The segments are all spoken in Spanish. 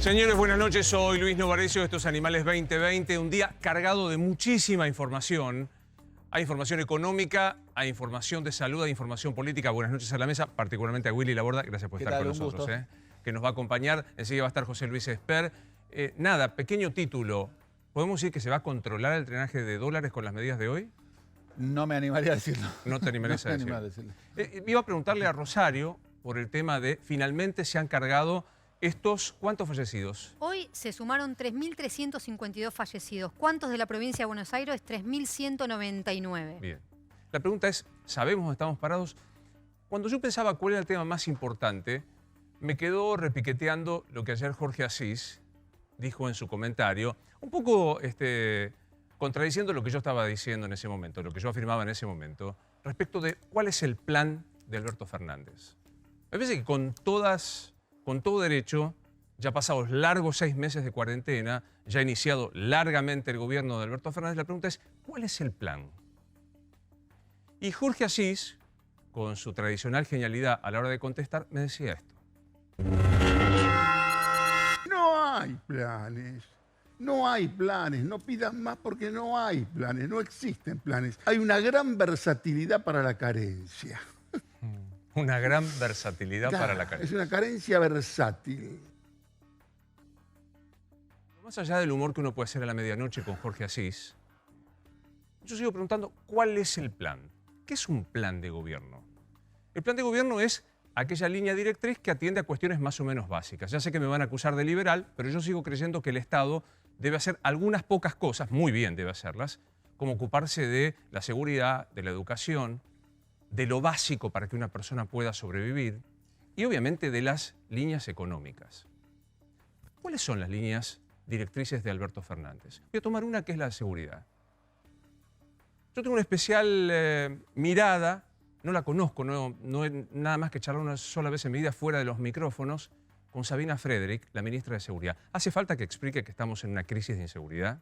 Señores, buenas noches. Soy Luis Novarecio de Estos Animales 2020. Un día cargado de muchísima información. Hay información económica, hay información de salud, hay información política. Buenas noches a la mesa, particularmente a Willy Laborda. Gracias por estar con nosotros. Que nos va a acompañar. Enseguida va a estar José Luis Esper. Nada, pequeño título. ¿Podemos decir que se va a controlar el drenaje de dólares con las medidas de hoy? No me animaría a decirlo. No te animarías a decirlo. Iba a preguntarle a Rosario por el tema de finalmente se han cargado estos, ¿cuántos fallecidos? Hoy se sumaron 3.352 fallecidos. ¿Cuántos de la provincia de Buenos Aires? 3.199. Bien. La pregunta es, ¿sabemos dónde estamos parados? Cuando yo pensaba cuál era el tema más importante, me quedó repiqueteando lo que ayer Jorge Asís dijo en su comentario, un poco contradiciendo lo que yo estaba diciendo en ese momento, lo que yo afirmaba en ese momento, respecto de cuál es el plan de Alberto Fernández. Me parece que con todo derecho, ya pasados largos 6 meses de cuarentena, ya ha iniciado largamente el gobierno de Alberto Fernández, la pregunta es, ¿cuál es el plan? Y Jorge Asís, con su tradicional genialidad a la hora de contestar, me decía esto. No hay planes. No hay planes, no pidas más porque no hay planes, no existen planes. Hay una gran versatilidad para la carencia. Una gran versatilidad para la carencia. Es una carencia versátil. Más allá del humor que uno puede hacer a la medianoche con Jorge Asís, yo sigo preguntando, ¿cuál es el plan? ¿Qué es un plan de gobierno? El plan de gobierno es aquella línea directriz que atiende a cuestiones más o menos básicas. Ya sé que me van a acusar de liberal, pero yo sigo creyendo que el Estado debe hacer algunas pocas cosas, muy bien debe hacerlas, como ocuparse de la seguridad, de la educación, de lo básico para que una persona pueda sobrevivir y obviamente de las líneas económicas. ¿Cuáles son las líneas directrices de Alberto Fernández? Voy a tomar una que es la seguridad. Yo tengo una especial mirada, no la conozco, no he nada más que charlar una sola vez en mi vida fuera de los micrófonos, con Sabina Frederick, la ministra de Seguridad. ¿Hace falta que explique que estamos en una crisis de inseguridad?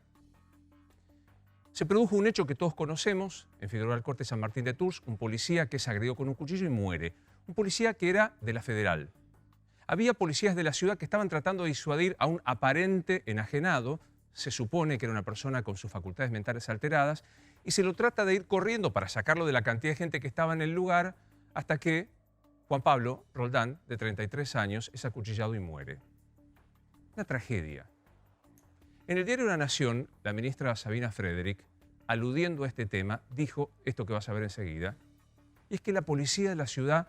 Se produjo un hecho que todos conocemos en Figueroa del Corte, San Martín de Tours, un policía que es agredido con un cuchillo y muere. Un policía que era de la Federal. Había policías de la ciudad que estaban tratando de disuadir a un aparente enajenado, se supone que era una persona con sus facultades mentales alteradas, y se lo trata de ir corriendo para sacarlo de la cantidad de gente que estaba en el lugar, hasta que Juan Pablo Roldán, de 33 años, es acuchillado y muere. Una tragedia. En el diario La Nación, la ministra Sabina Frederick, aludiendo a este tema, dijo esto que vas a ver enseguida, y es que la policía de la ciudad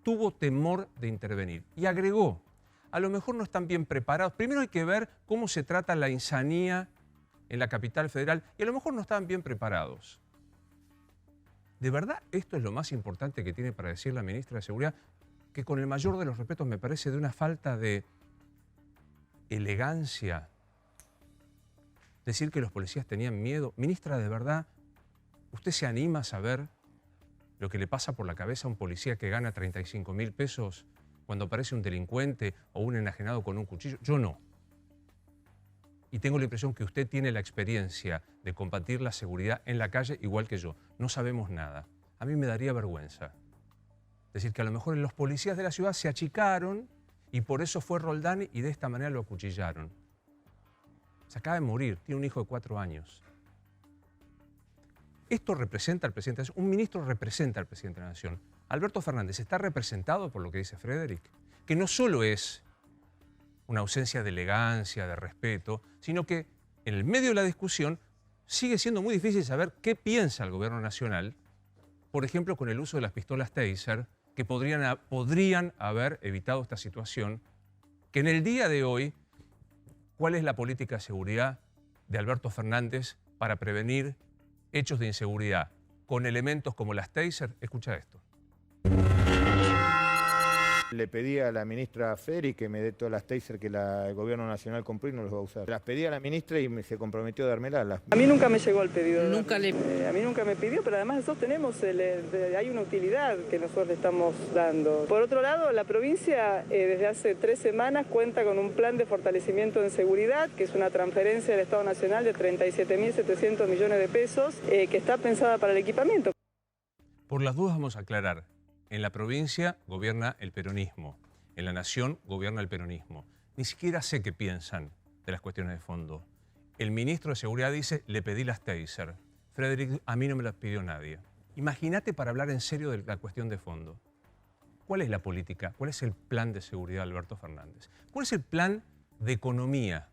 tuvo temor de intervenir. Y agregó, a lo mejor no están bien preparados. Primero hay que ver cómo se trata la insanía en la capital federal, y a lo mejor no estaban bien preparados. ¿De verdad esto es lo más importante que tiene para decir la ministra de Seguridad? Que con el mayor de los respetos me parece de una falta de elegancia decir que los policías tenían miedo. Ministra, ¿de verdad usted se anima a saber lo que le pasa por la cabeza a un policía que gana 35.000 pesos cuando aparece un delincuente o un enajenado con un cuchillo? Yo no. Y tengo la impresión que usted tiene la experiencia de combatir la seguridad en la calle igual que yo. No sabemos nada. A mí me daría vergüenza decir que a lo mejor los policías de la ciudad se achicaron y por eso fue Roldán y de esta manera lo acuchillaron. Se acaba de morir, tiene un hijo de 4 años. Esto representa al presidente de la Nación. Un ministro representa al presidente de la Nación. Alberto Fernández está representado por lo que dice Frederick, que no solo es una ausencia de elegancia, de respeto, sino que en el medio de la discusión sigue siendo muy difícil saber qué piensa el gobierno nacional, por ejemplo, con el uso de las pistolas Taser, que podrían haber evitado esta situación, que en el día de hoy, ¿cuál es la política de seguridad de Alberto Fernández para prevenir hechos de inseguridad con elementos como las Taser? Escucha esto. Le pedí a la ministra Federic que me dé todas las Taser que el gobierno nacional compró y no los va a usar. Las pedí a la ministra y se comprometió a dármelas. A mí nunca me llegó el pedido. A mí nunca me pidió, pero además nosotros tenemos, hay una utilidad que nosotros le estamos dando. Por otro lado, la provincia desde hace 3 semanas cuenta con un plan de fortalecimiento en seguridad, que es una transferencia del Estado Nacional de 37.700 millones de pesos, que está pensada para el equipamiento. Por las dudas vamos a aclarar. En la provincia gobierna el peronismo, en la nación gobierna el peronismo. ni siquiera sé qué piensan de las cuestiones de fondo. El ministro de Seguridad dice, le pedí las taser. Frederick, a mí no me las pidió nadie. Imagínate para hablar en serio de la cuestión de fondo. ¿Cuál es la política? ¿Cuál es el plan de seguridad de Alberto Fernández? ¿Cuál es el plan de economía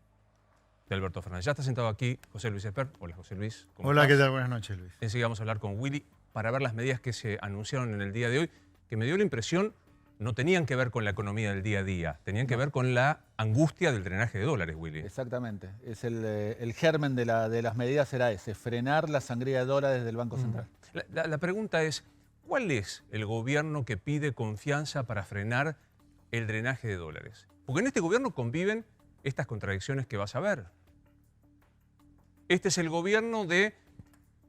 de Alberto Fernández? Ya está sentado aquí José Luis Espert. Hola, José Luis. Hola, estás? ¿qué tal? Buenas noches, Luis. Enseguida vamos a hablar con Willy para ver las medidas que se anunciaron en el día de hoy, que me dio la impresión no tenían que ver con la economía del día a día, tenían que ver con la angustia del drenaje de dólares, Willy. Exactamente. Es el germen de las medidas era ese, frenar la sangría de dólares del Banco Central. La pregunta es, ¿cuál es el gobierno que pide confianza para frenar el drenaje de dólares? Porque en este gobierno conviven estas contradicciones que vas a ver. Este es el gobierno de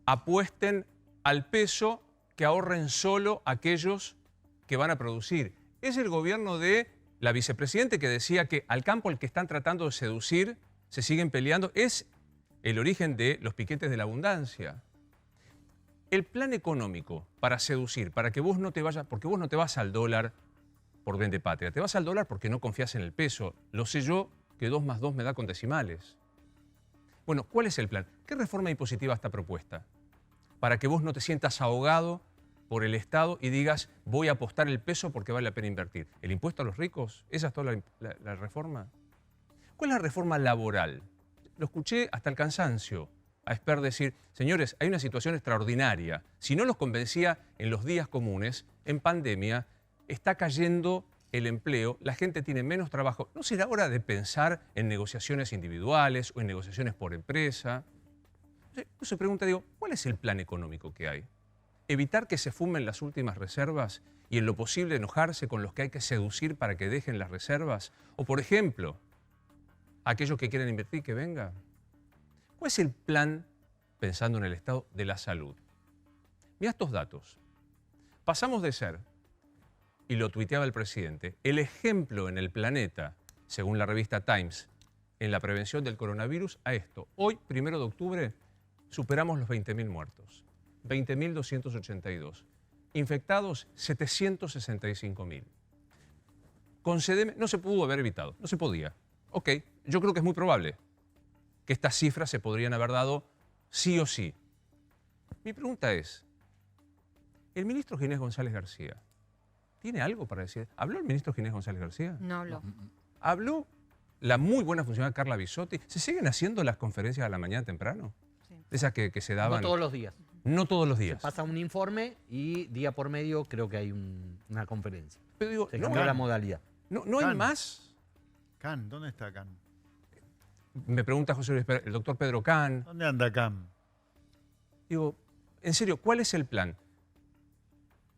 apuesten al peso, que ahorren solo aquellos que van a producir. Es el gobierno de la vicepresidente que decía que al campo al que están tratando de seducir se siguen peleando. Es el origen de los piquetes de la abundancia. El plan económico para seducir, para que vos no te vayas, porque vos no te vas al dólar por vendepatria, te vas al dólar porque no confías en el peso. Lo sé yo que 2 más 2 me da con decimales. Bueno, ¿cuál es el plan? ¿Qué reforma impositiva está propuesta? Para que vos no te sientas ahogado por el Estado y digas, voy a apostar el peso porque vale la pena invertir. ¿El impuesto a los ricos? ¿Esa es toda la reforma? ¿Cuál es la reforma laboral? Lo escuché hasta el cansancio a Espert decir, señores, hay una situación extraordinaria. Si no los convencía en los días comunes, en pandemia, está cayendo el empleo, la gente tiene menos trabajo. ¿No será hora de pensar en negociaciones individuales o en negociaciones por empresa? Uno se pregunta, digo, ¿cuál es el plan económico que hay? Evitar que se fumen las últimas reservas y en lo posible enojarse con los que hay que seducir para que dejen las reservas. O, por ejemplo, aquellos que quieren invertir, que vengan. ¿Cuál es el plan, pensando en el estado de la salud? Mira estos datos. Pasamos de ser, y lo tuiteaba el presidente, el ejemplo en el planeta, según la revista Times, en la prevención del coronavirus, a esto. Hoy, 1 de octubre, superamos los 20.000 muertos. 20.282. Infectados, 765.000. Concédeme, no se pudo haber evitado, no se podía. Ok, yo creo que es muy probable que estas cifras se podrían haber dado sí o sí. Mi pregunta es, ¿el ministro Ginés González García tiene algo para decir? ¿Habló el ministro Ginés González García? No habló. ¿Habló la muy buena funcionaria Carla Bisotti? ¿Se siguen haciendo las conferencias a la mañana temprano? Sí. Esas que se daban. No todos los días. No todos los días. Pasa un informe y día por medio creo que hay una conferencia. Pero digo, Se no, cambió la modalidad. no hay Can. más. Can, ¿dónde está Can? Me pregunta José Luis, el doctor Pedro Can. ¿Dónde anda Can? Digo, en serio, ¿cuál es el plan?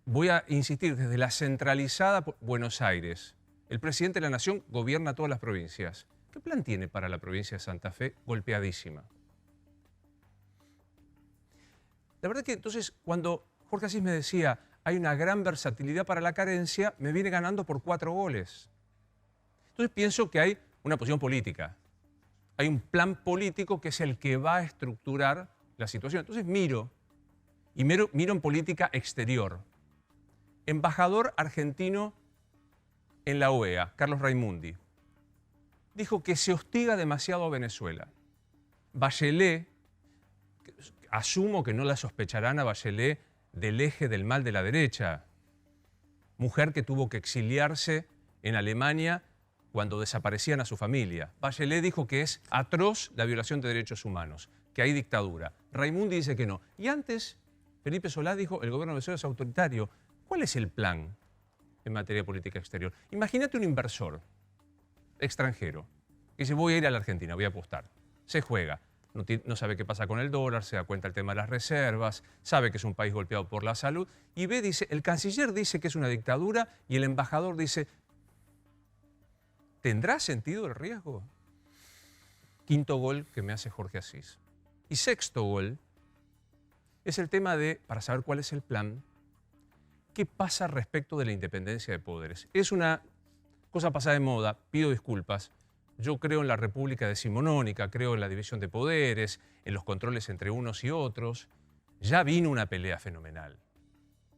Voy a insistir, desde la centralizada Buenos Aires, el presidente de la Nación gobierna todas las provincias. ¿Qué plan tiene para la provincia de Santa Fe golpeadísima? La verdad que entonces cuando Jorge Asís me decía hay una gran versatilidad para la carencia, me viene ganando por 4 goles. Entonces pienso que hay una posición política. Hay un plan político que es el que va a estructurar la situación. Entonces miro en política exterior. Embajador argentino en la OEA, Carlos Raimundi, dijo que se hostiga demasiado a Venezuela. Bachelet, asumo que no la sospecharán a Bachelet del eje del mal de la derecha, mujer que tuvo que exiliarse en Alemania cuando desaparecían a su familia. Bachelet dijo que es atroz la violación de derechos humanos, que hay dictadura. Raimundi dice que no. Y antes, Felipe Solá dijo el gobierno de Venezuela es autoritario. ¿Cuál es el plan en materia de política exterior? Imagínate un inversor extranjero que dice voy a ir a la Argentina, voy a apostar. Se juega. No sabe qué pasa con el dólar, se da cuenta del tema de las reservas, sabe que es un país golpeado por la salud y ve, dice, el canciller dice que es una dictadura y el embajador dice, ¿tendrá sentido el riesgo? Quinto gol que me hace Jorge Asís. Y sexto gol es el tema de, para saber cuál es el plan, ¿qué pasa respecto de la independencia de poderes? Es una cosa pasada de moda, pido disculpas. Yo creo en la república decimonónica, creo en la división de poderes, en los controles entre unos y otros. Ya vino una pelea fenomenal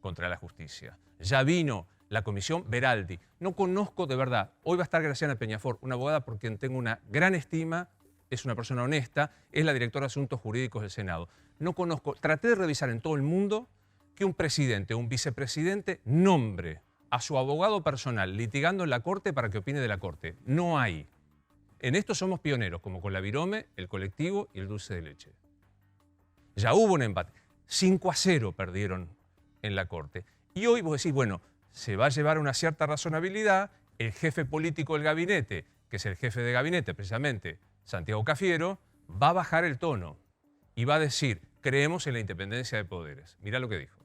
contra la justicia. Ya vino la comisión Beraldi. No conozco de verdad. Hoy va a estar Graciana Peñafort, una abogada por quien tengo una gran estima, es una persona honesta, es la directora de Asuntos Jurídicos del Senado. No conozco, traté de revisar en todo el mundo que un presidente o un vicepresidente nombre a su abogado personal litigando en la Corte para que opine de la Corte. No hay. En esto somos pioneros, como con la Virome, el colectivo y el dulce de leche. Ya hubo un empate. 5-0 perdieron en la Corte. Y hoy vos decís, bueno, se va a llevar una cierta razonabilidad, el jefe político del gabinete, que es el jefe de gabinete precisamente, Santiago Cafiero, va a bajar el tono y va a decir, creemos en la independencia de poderes. Mirá lo que dijo.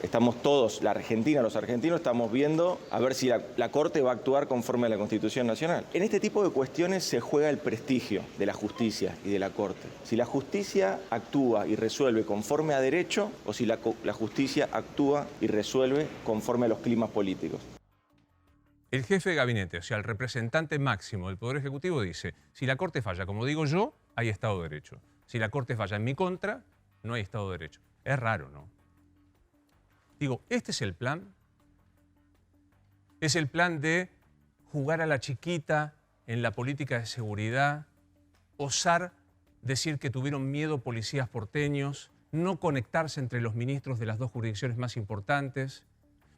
Estamos todos, la Argentina, los argentinos, estamos viendo a ver si la Corte va a actuar conforme a la Constitución Nacional. En este tipo de cuestiones se juega el prestigio de la justicia y de la Corte. Si la justicia actúa y resuelve conforme a derecho o si la justicia actúa y resuelve conforme a los climas políticos. El jefe de gabinete, o sea, el representante máximo del Poder Ejecutivo dice, si la Corte falla, como digo yo, hay Estado de Derecho. Si la Corte falla en mi contra, no hay Estado de Derecho. Es raro, ¿no? Digo, ¿este es el plan? ¿Es el plan de jugar a la chiquita en la política de seguridad, osar decir que tuvieron miedo policías porteños, no conectarse entre los ministros de las dos jurisdicciones más importantes,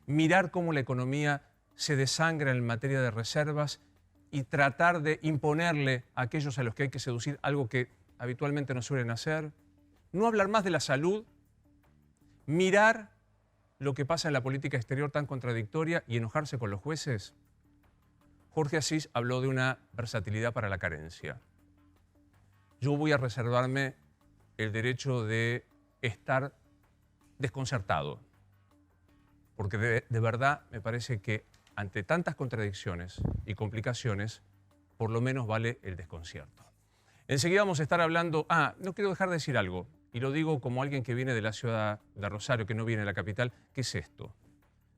mirar cómo la economía se desangra en materia de reservas y tratar de imponerle a aquellos a los que hay que seducir algo que habitualmente no suelen hacer? No hablar más de la salud, mirar lo que pasa en la política exterior tan contradictoria y enojarse con los jueces. Jorge Asís habló de una versatilidad para la carencia. Yo voy a reservarme el derecho de estar desconcertado, porque de verdad me parece que ante tantas contradicciones y complicaciones, por lo menos vale el desconcierto. Enseguida vamos a estar hablando... no quiero dejar de decir algo, y lo digo como alguien que viene de la ciudad de Rosario, que no viene de la capital. ¿Qué es esto?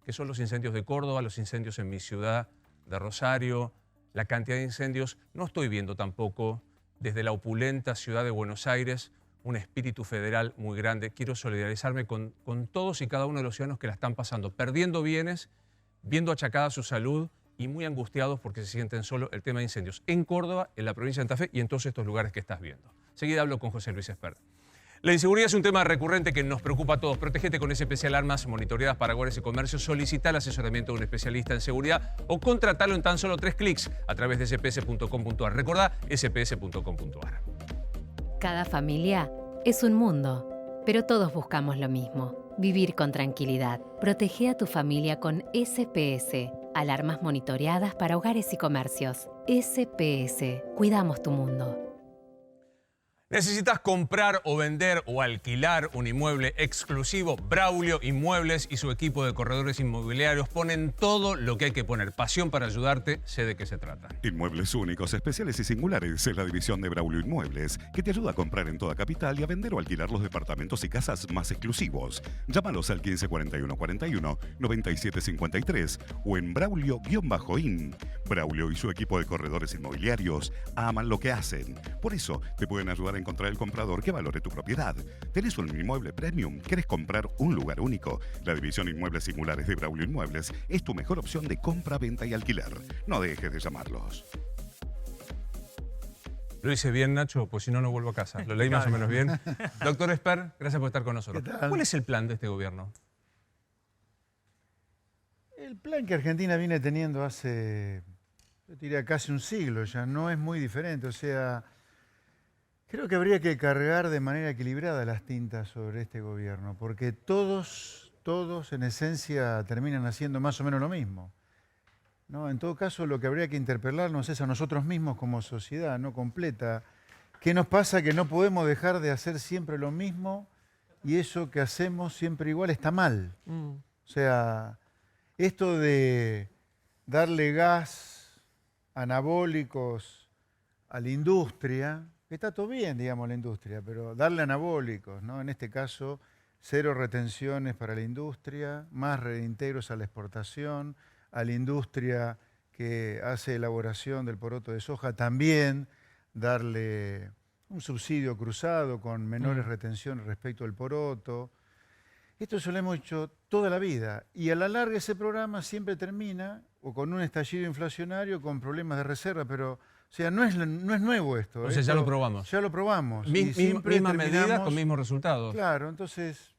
¿Qué son los incendios de Córdoba, los incendios en mi ciudad de Rosario, la cantidad de incendios? No estoy viendo tampoco desde la opulenta ciudad de Buenos Aires un espíritu federal muy grande. Quiero solidarizarme con todos y cada uno de los ciudadanos que la están pasando, perdiendo bienes, viendo achacada su salud y muy angustiados porque se sienten solos. El tema de incendios en Córdoba, en la provincia de Santa Fe y en todos estos lugares que estás viendo. Enseguida hablo con José Luis Espert. La inseguridad es un tema recurrente que nos preocupa a todos. Protégete con SPC Alarmas monitoreadas para hogares y comercios. Solicita el asesoramiento de un especialista en seguridad o contratalo en tan solo 3 clics a través de sps.com.ar. Recordá, sps.com.ar. Cada familia es un mundo, pero todos buscamos lo mismo: vivir con tranquilidad. Protege a tu familia con SPS, alarmas monitoreadas para hogares y comercios. SPS, cuidamos tu mundo. ¿Necesitas comprar o vender o alquilar un inmueble exclusivo? Braulio Inmuebles y su equipo de corredores inmobiliarios ponen todo lo que hay que poner. Pasión para ayudarte, sé de qué se trata. Inmuebles únicos, especiales y singulares es la división de Braulio Inmuebles, que te ayuda a comprar en toda capital y a vender o alquilar los departamentos y casas más exclusivos. Llámalos al 154141 9753 o en Braulio-in. Braulio y su equipo de corredores inmobiliarios aman lo que hacen. Por eso te pueden ayudar a encontrar el comprador que valore tu propiedad. ¿Tenés un inmueble premium? ¿Querés comprar un lugar único? La división Inmuebles Singulares de Braulio Inmuebles es tu mejor opción de compra, venta y alquiler. No dejes de llamarlos. Lo hice bien, Nacho, pues si no, no vuelvo a casa. Lo leí más o menos bien. Doctor Espert, gracias por estar con nosotros. ¿Cuál es el plan de este gobierno? El plan que Argentina viene teniendo hace, yo diría, casi un siglo ya, no es muy diferente. O sea, creo que habría que cargar de manera equilibrada las tintas sobre este gobierno, porque todos en esencia terminan haciendo más o menos lo mismo, ¿no? En todo caso, lo que habría que interpelarnos es a nosotros mismos como sociedad, ¿no? Completa. ¿Qué nos pasa que no podemos dejar de hacer siempre lo mismo y eso que hacemos siempre igual está mal? O sea, esto de darle gas, anabólicos a la industria, está todo bien, digamos, la industria, pero darle anabólicos, ¿no? En este caso, 0 retenciones para la industria, más reintegros a la exportación, a la industria que hace elaboración del poroto de soja, también darle un subsidio cruzado con menores retenciones respecto al poroto. Esto se lo hemos hecho toda la vida. Y a la larga ese programa siempre termina o con un estallido inflacionario, con problemas de reserva, pero, o sea, no es nuevo esto. O sea, ya lo probamos. Ya lo probamos. Misma medida con mismos resultados. Claro, entonces,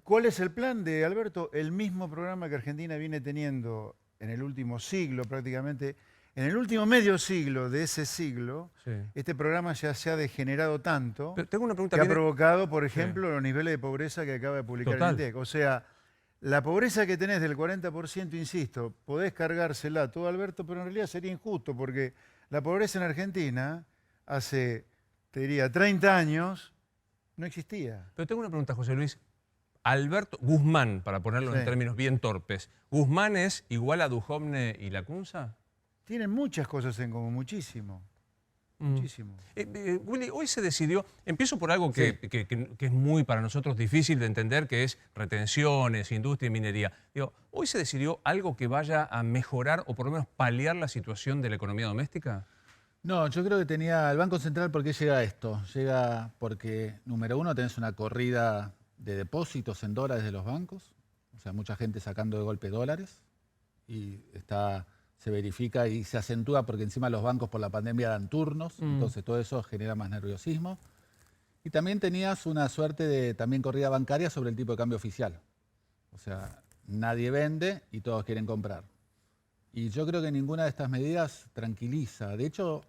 ¿cuál es el plan de Alberto? El mismo programa que Argentina viene teniendo en el último siglo prácticamente. En el último medio siglo de ese siglo, este programa ya se ha degenerado tanto pero tengo una pregunta que ha provocado, por ejemplo, los niveles de pobreza que acaba de publicar el INDEC. O sea, la pobreza que tenés del 40%, insisto, podés cargársela todo, Alberto, pero en realidad sería injusto porque la pobreza en Argentina hace, te diría, 30 años no existía. Pero tengo una pregunta, José Luis. Alberto Guzmán, para ponerlo en términos bien torpes, ¿Guzmán es igual a Duhovne y Lacunza? Tienen muchas cosas en común, muchísimo. Muchísimo. Willy, hoy se decidió, empiezo por algo que es muy para nosotros difícil de entender, que es retenciones, industria y minería. Digo, ¿hoy se decidió algo que vaya a mejorar o por lo menos paliar la situación de la economía doméstica? No, yo creo que tenía el Banco Central. ¿Por qué llega esto? Llega porque, número uno, tenés una corrida de depósitos en dólares de los bancos. O sea, mucha gente sacando de golpe dólares. Y se verifica y se acentúa porque encima los bancos por la pandemia dan turnos. Entonces todo eso genera más nerviosismo. Y también tenías una suerte de también corrida bancaria sobre el tipo de cambio oficial. O sea, nadie vende y todos quieren comprar. Y yo creo que ninguna de estas medidas tranquiliza. De hecho,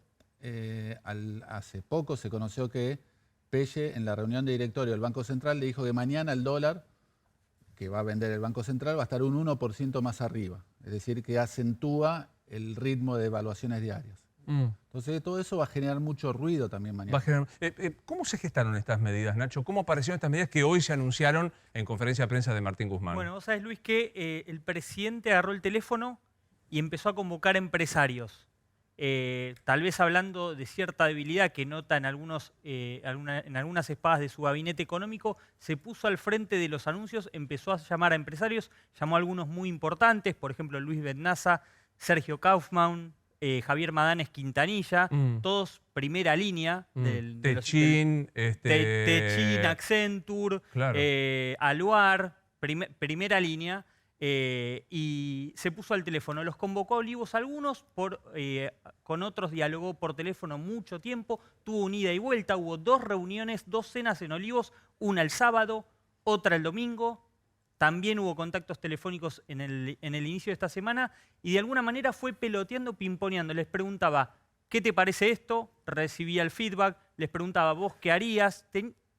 hace poco se conoció que Pelle, en la reunión de directorio del Banco Central, le dijo que mañana el dólar que va a vender el Banco Central va a estar un 1% más arriba. Es decir, que acentúa el ritmo de evaluaciones diarias. Entonces, todo eso va a generar mucho ruido también mañana. ¿Cómo se gestaron estas medidas, Nacho? ¿Cómo aparecieron estas medidas que hoy se anunciaron en conferencia de prensa de Martín Guzmán? Bueno, vos sabés, Luis, que el presidente agarró el teléfono y empezó a convocar empresarios. Tal vez hablando de cierta debilidad que nota en algunas espadas de su gabinete económico, se puso al frente de los anuncios, empezó a llamar a empresarios, llamó a algunos muy importantes, por ejemplo Luis Bednaza, Sergio Kaufmann, Javier Madanes Quintanilla, todos primera línea. Techin, Accenture, claro. Aluar, primera línea. Y se puso al teléfono, los convocó a Olivos algunos, con otros dialogó por teléfono mucho tiempo, tuvo un ida y vuelta, hubo 2 reuniones, 2 cenas en Olivos, una el sábado, otra el domingo, también hubo contactos telefónicos en el inicio de esta semana y de alguna manera fue peloteando, pimponeando, les preguntaba, ¿qué te parece esto? Recibía el feedback, les preguntaba, ¿vos qué harías?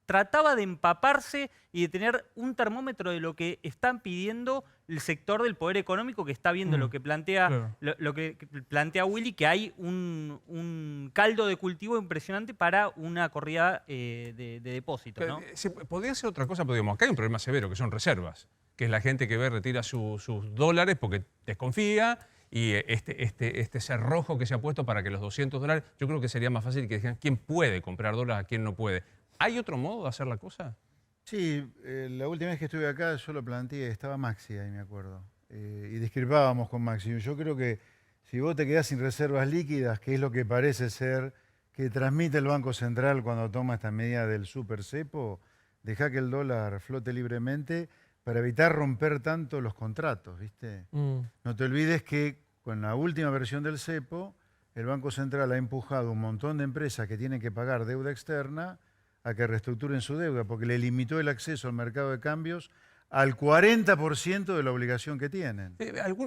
Trataba de empaparse y de tener un termómetro de lo que están pidiendo el sector del poder económico que está viendo lo que plantea, lo que plantea Willy, que hay un caldo de cultivo impresionante para una corrida de depósitos, ¿no? Podría ser otra cosa, pero digamos, acá hay un problema severo, que son reservas, que es la gente que retira sus dólares porque desconfía, y este cerrojo que se ha puesto para que los $200, yo creo que sería más fácil que dijeran quién puede comprar dólares a quién no puede. ¿Hay otro modo de hacer la cosa? Sí, la última vez que estuve acá yo lo planteé, estaba Maxi ahí, me acuerdo. Y discrepábamos con Maxi. Yo creo que si vos te quedás sin reservas líquidas, que es lo que parece ser que transmite el Banco Central cuando toma esta medida del super cepo, dejá que el dólar flote libremente para evitar romper tanto los contratos, ¿viste? No te olvides que con la última versión del cepo, el Banco Central ha empujado un montón de empresas que tienen que pagar deuda externa a que reestructuren su deuda, porque le limitó el acceso al mercado de cambios al 40% de la obligación que tienen.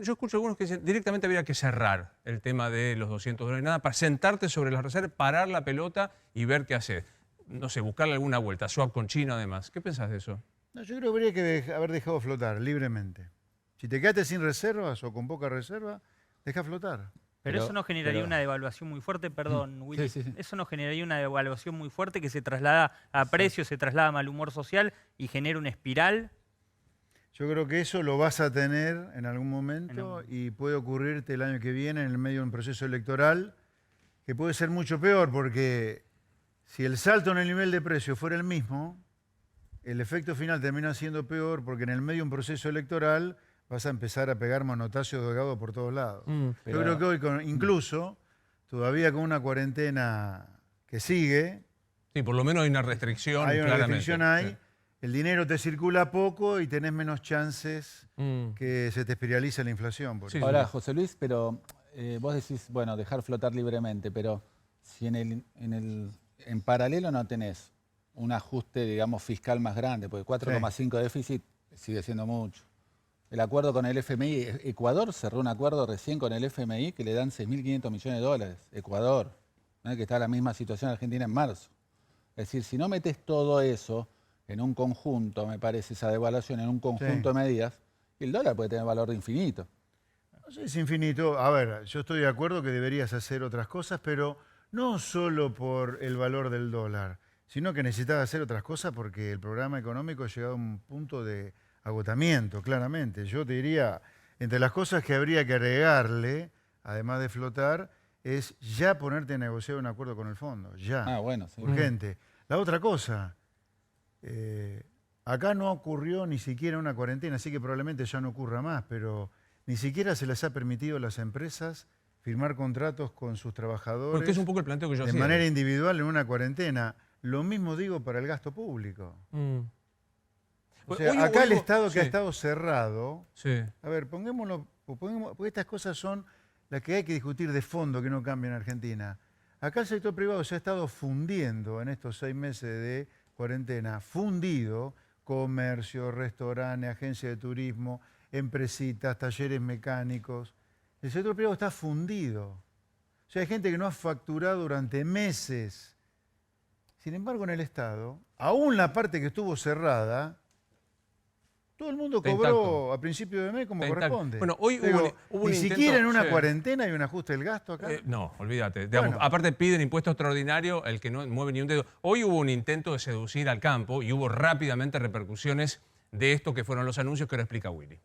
Yo escucho algunos que dicen directamente habría que cerrar el tema de los $200, nada, para sentarte sobre las reservas, parar la pelota y ver qué hacer. No sé, buscarle alguna vuelta, swap con China además. ¿Qué pensás de eso? No, yo creo que habría que haber dejado flotar libremente. Si te quedaste sin reservas o con poca reserva, deja flotar. Pero eso no generaría una devaluación muy fuerte, perdón, Willy. Sí. Eso no generaría una devaluación muy fuerte que se traslada a precios, se traslada a mal humor social y genera una espiral. Yo creo que eso lo vas a tener en algún momento y puede ocurrirte el año que viene en el medio de un proceso electoral que puede ser mucho peor porque si el salto en el nivel de precio fuera el mismo, el efecto final termina siendo peor porque en el medio de un proceso electoral vas a empezar a pegar manotazos de ahogado por todos lados. Yo creo que hoy, incluso, todavía con una cuarentena que sigue... Sí, por lo menos hay una restricción. Hay una restricción ahí. el dinero te circula poco y tenés menos chances que se te espiralice la inflación. Sí, ahora, José Luis, pero vos decís, bueno, dejar flotar libremente, pero si en paralelo no tenés un ajuste, digamos, fiscal más grande, porque 4,5 de déficit sigue siendo mucho. El acuerdo con el FMI, Ecuador cerró un acuerdo recién con el FMI que le dan 6.500 millones de dólares. Ecuador, ¿no? Que está en la misma situación Argentina en marzo. Es decir, si no metes todo eso en un conjunto, me parece, esa devaluación en un conjunto de medidas, el dólar puede tener valor de infinito. No sé si infinito. A ver, yo estoy de acuerdo que deberías hacer otras cosas, pero no solo por el valor del dólar, sino que necesitas hacer otras cosas porque el programa económico ha llegado a un punto de agotamiento, claramente. Yo te diría, entre las cosas que habría que agregarle, además de flotar, es ya ponerte a negociar un acuerdo con el fondo, ya. Ah, bueno, sí. Urgente. La otra cosa, acá no ocurrió ni siquiera una cuarentena, así que probablemente ya no ocurra más, pero ni siquiera se les ha permitido a las empresas firmar contratos con sus trabajadores. Porque es un poco el planteo que yo de hacía. manera individual en una cuarentena. Lo mismo digo para el gasto público. O sea, acá el Estado que ha estado cerrado, a ver, pongámoslo, porque estas cosas son las que hay que discutir de fondo, que no cambian en Argentina. Acá el sector privado se ha estado fundiendo en estos 6 meses de cuarentena, fundido, comercio, restaurantes, agencias de turismo, empresitas, talleres mecánicos. El sector privado está fundido. O sea, hay gente que no ha facturado durante meses. Sin embargo, en el Estado, aún la parte que estuvo cerrada, todo el mundo cobró a principio de mes como corresponde. Bueno, hoy hubo un ni intento, siquiera en una cuarentena hay un ajuste del gasto acá. No, olvídate. Digamos, aparte piden impuesto extraordinario, el que no mueve ni un dedo. Hoy hubo un intento de seducir al campo y hubo rápidamente repercusiones de esto que fueron los anuncios que ahora explica Willy.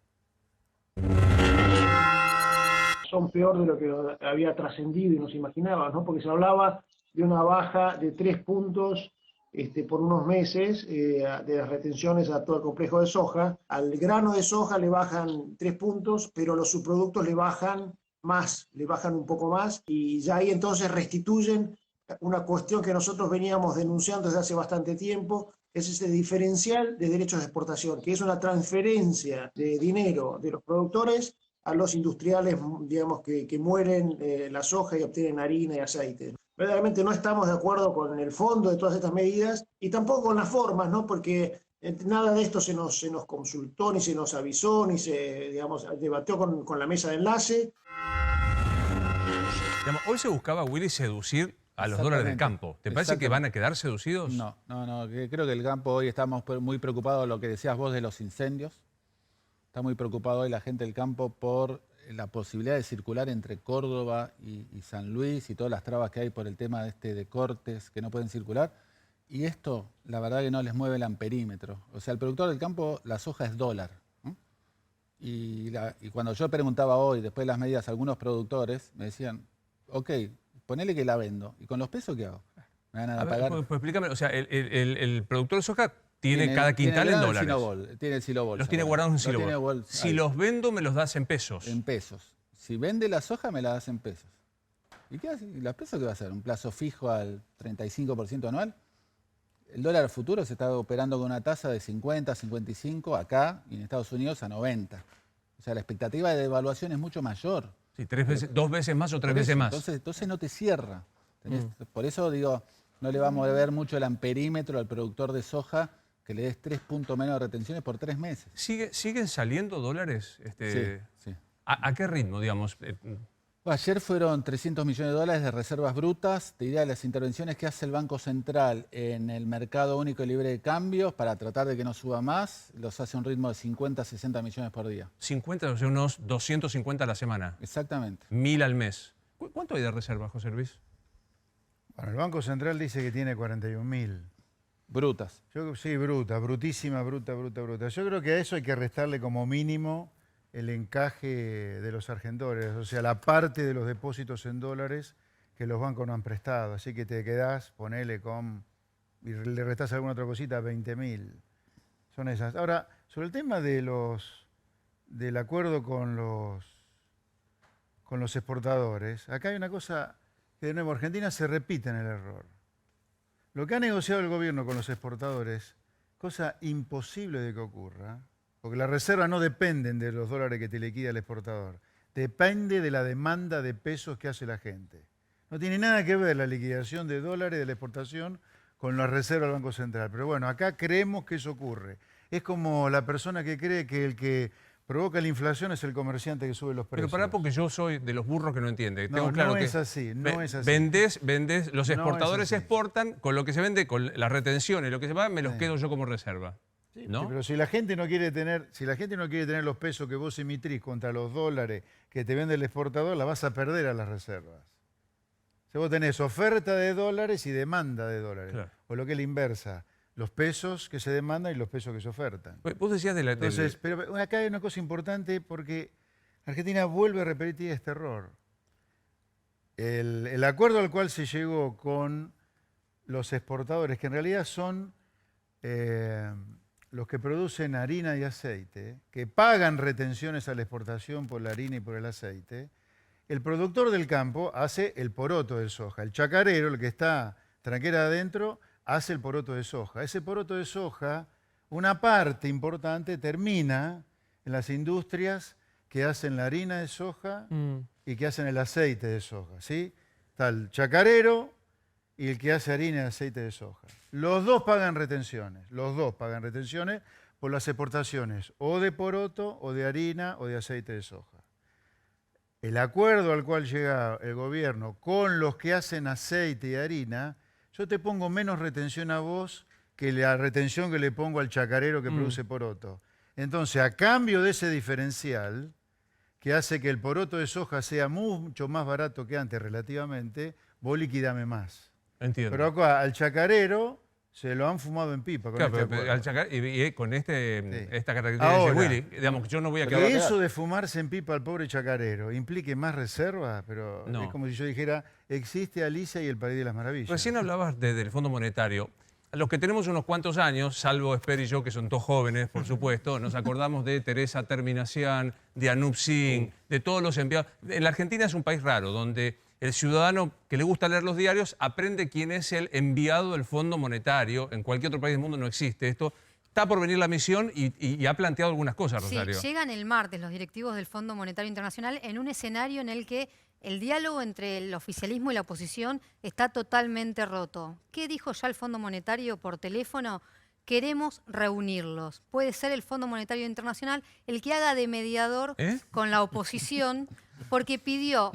Son peor de lo que había trascendido y nos imaginábamos, ¿no? Porque se hablaba de una baja de 3 puntos por unos meses de las retenciones a todo el complejo de soja. Al grano de soja le bajan 3 puntos, pero los subproductos le bajan más, le bajan un poco más, y ya ahí entonces restituyen una cuestión que nosotros veníamos denunciando desde hace bastante tiempo, es ese diferencial de derechos de exportación, que es una transferencia de dinero de los productores a los industriales, digamos, que muelen la soja y obtienen harina y aceite. Verdaderamente no estamos de acuerdo con el fondo de todas estas medidas y tampoco con las formas, ¿no? Porque nada de esto se nos consultó, ni se nos avisó, ni se, digamos, debatió con la mesa de enlace. Digamos, hoy se buscaba, Willy, seducir a los dólares del campo. ¿Te parece que van a quedar seducidos? No. Creo que el campo hoy estamos muy preocupados, lo que decías vos de los incendios. Está muy preocupado hoy la gente del campo por la posibilidad de circular entre Córdoba y San Luis y todas las trabas que hay por el tema de cortes que no pueden circular. Y esto, la verdad que no les mueve el amperímetro. O sea, el productor del campo, la soja es dólar. Y cuando yo preguntaba hoy, después de las medidas, a algunos productores me decían, ok, ponele que la vendo. ¿Y con los pesos qué hago? ¿Me van a pagar? Pues explícame, o sea, el productor de soja tiene cada quintal en dólares. Tiene el silobol. Los tiene guardados en silobol. Si los vendo, me los das en pesos. En pesos. Si vende la soja, me la das en pesos. ¿Y qué hace? ¿Y la peso qué va a hacer? ¿Un plazo fijo al 35% anual? El dólar futuro se está operando con una tasa de 50, 55, acá, y en Estados Unidos a 90. O sea, la expectativa de devaluación es mucho mayor. Sí, 2 veces más o 3 veces más. Entonces no te cierra. Por eso digo, no le va a mover mucho el amperímetro al productor de soja que le des 3 puntos menos de retenciones por 3 meses. ¿Siguen saliendo dólares? Sí. ¿A qué ritmo, digamos? Ayer fueron 300 millones de dólares de reservas brutas. Te diría, las intervenciones que hace el Banco Central en el mercado único y libre de cambios para tratar de que no suba más, los hace a un ritmo de 50, 60 millones por día. 50, o sea, unos 250 a la semana. Exactamente. 1000 al mes. ¿Cuánto hay de reservas, José Luis? Bueno, el Banco Central dice que tiene 41.000. Brutas. Sí, brutísima. Yo creo que a eso hay que restarle como mínimo el encaje de los argentores, o sea, la parte de los depósitos en dólares que los bancos no han prestado. Así que te quedás, ponele y le restás alguna otra cosita, 20.000. Son esas. Ahora, sobre el tema del acuerdo con los exportadores, acá hay una cosa que de nuevo Argentina se repite en el error. Lo que ha negociado el gobierno con los exportadores cosa imposible de que ocurra, porque las reservas no dependen de los dólares que te liquida el exportador, depende de la demanda de pesos que hace la gente. No tiene nada que ver la liquidación de dólares de la exportación con las reservas del Banco Central. Pero bueno, acá creemos que eso ocurre. Es como la persona que cree que el que provoca la inflación es el comerciante que sube los precios. Pero pará, porque yo soy de los burros que no entiende. No, Tengo claro no que es así, no es así. Vendés, los No exportadores es así. exportan, con lo que se vende, con las retenciones, lo que se va, me los quedo yo como reserva. Sí, ¿no? pero si la gente no quiere tener, los pesos que vos emitrís contra los dólares que te vende el exportador, la vas a perder a las reservas. Si vos tenés oferta de dólares y demanda de dólares, Claro. o lo que es la inversa, los pesos que se demandan y los pesos que se ofertan. Vos decías de la... Entonces, pero acá hay una cosa importante porque Argentina vuelve a repetir este error. El acuerdo al cual se llegó con los exportadores, que en realidad son los que producen harina y aceite, que pagan retenciones a la exportación por la harina y por el aceite, el productor del campo hace el poroto de soja. El chacarero, el que está tranquera adentro, hace el poroto de soja. Ese poroto de soja, una parte importante termina en las industrias que hacen la harina de soja y que hacen el aceite de soja, ¿sí? Está el chacarero y el que hace harina y aceite de soja. Los dos pagan retenciones por las exportaciones o de poroto o de harina o de aceite de soja. El acuerdo al cual llega el gobierno con los que hacen aceite y harina, yo te pongo menos retención a vos que la retención que le pongo al chacarero que produce poroto. Entonces, a cambio de ese diferencial, que hace que el poroto de soja sea mucho más barato que antes relativamente, vos liquidame más. Entiendo. Pero acá al chacarero se lo han fumado en pipa con Claro, este pero acuerdo. y con esta característica Ahora, de Willy, digamos que yo no voy a que quedar... eso de fumarse en pipa al pobre chacarero implique más reserva, pero No. es como si yo dijera, existe Alicia y el País de las Maravillas. Recién hablabas del Fondo Monetario. A los que tenemos unos cuantos años, salvo Esper y yo, que son todos jóvenes, por supuesto, nos acordamos de Teresa Terminacián, de Anup Singh, de todos los enviados. En la Argentina es un país raro, donde el ciudadano que le gusta leer los diarios aprende quién es el enviado del Fondo Monetario. En cualquier otro país del mundo no existe esto. Está por venir la misión y ha planteado algunas cosas, Rosario. Sí, llegan el martes los directivos del Fondo Monetario Internacional en un escenario en el que el diálogo entre el oficialismo y la oposición está totalmente roto. ¿Qué dijo ya el Fondo Monetario por teléfono? Queremos reunirlos. Puede ser el Fondo Monetario Internacional el que haga de mediador con la oposición, porque pidió,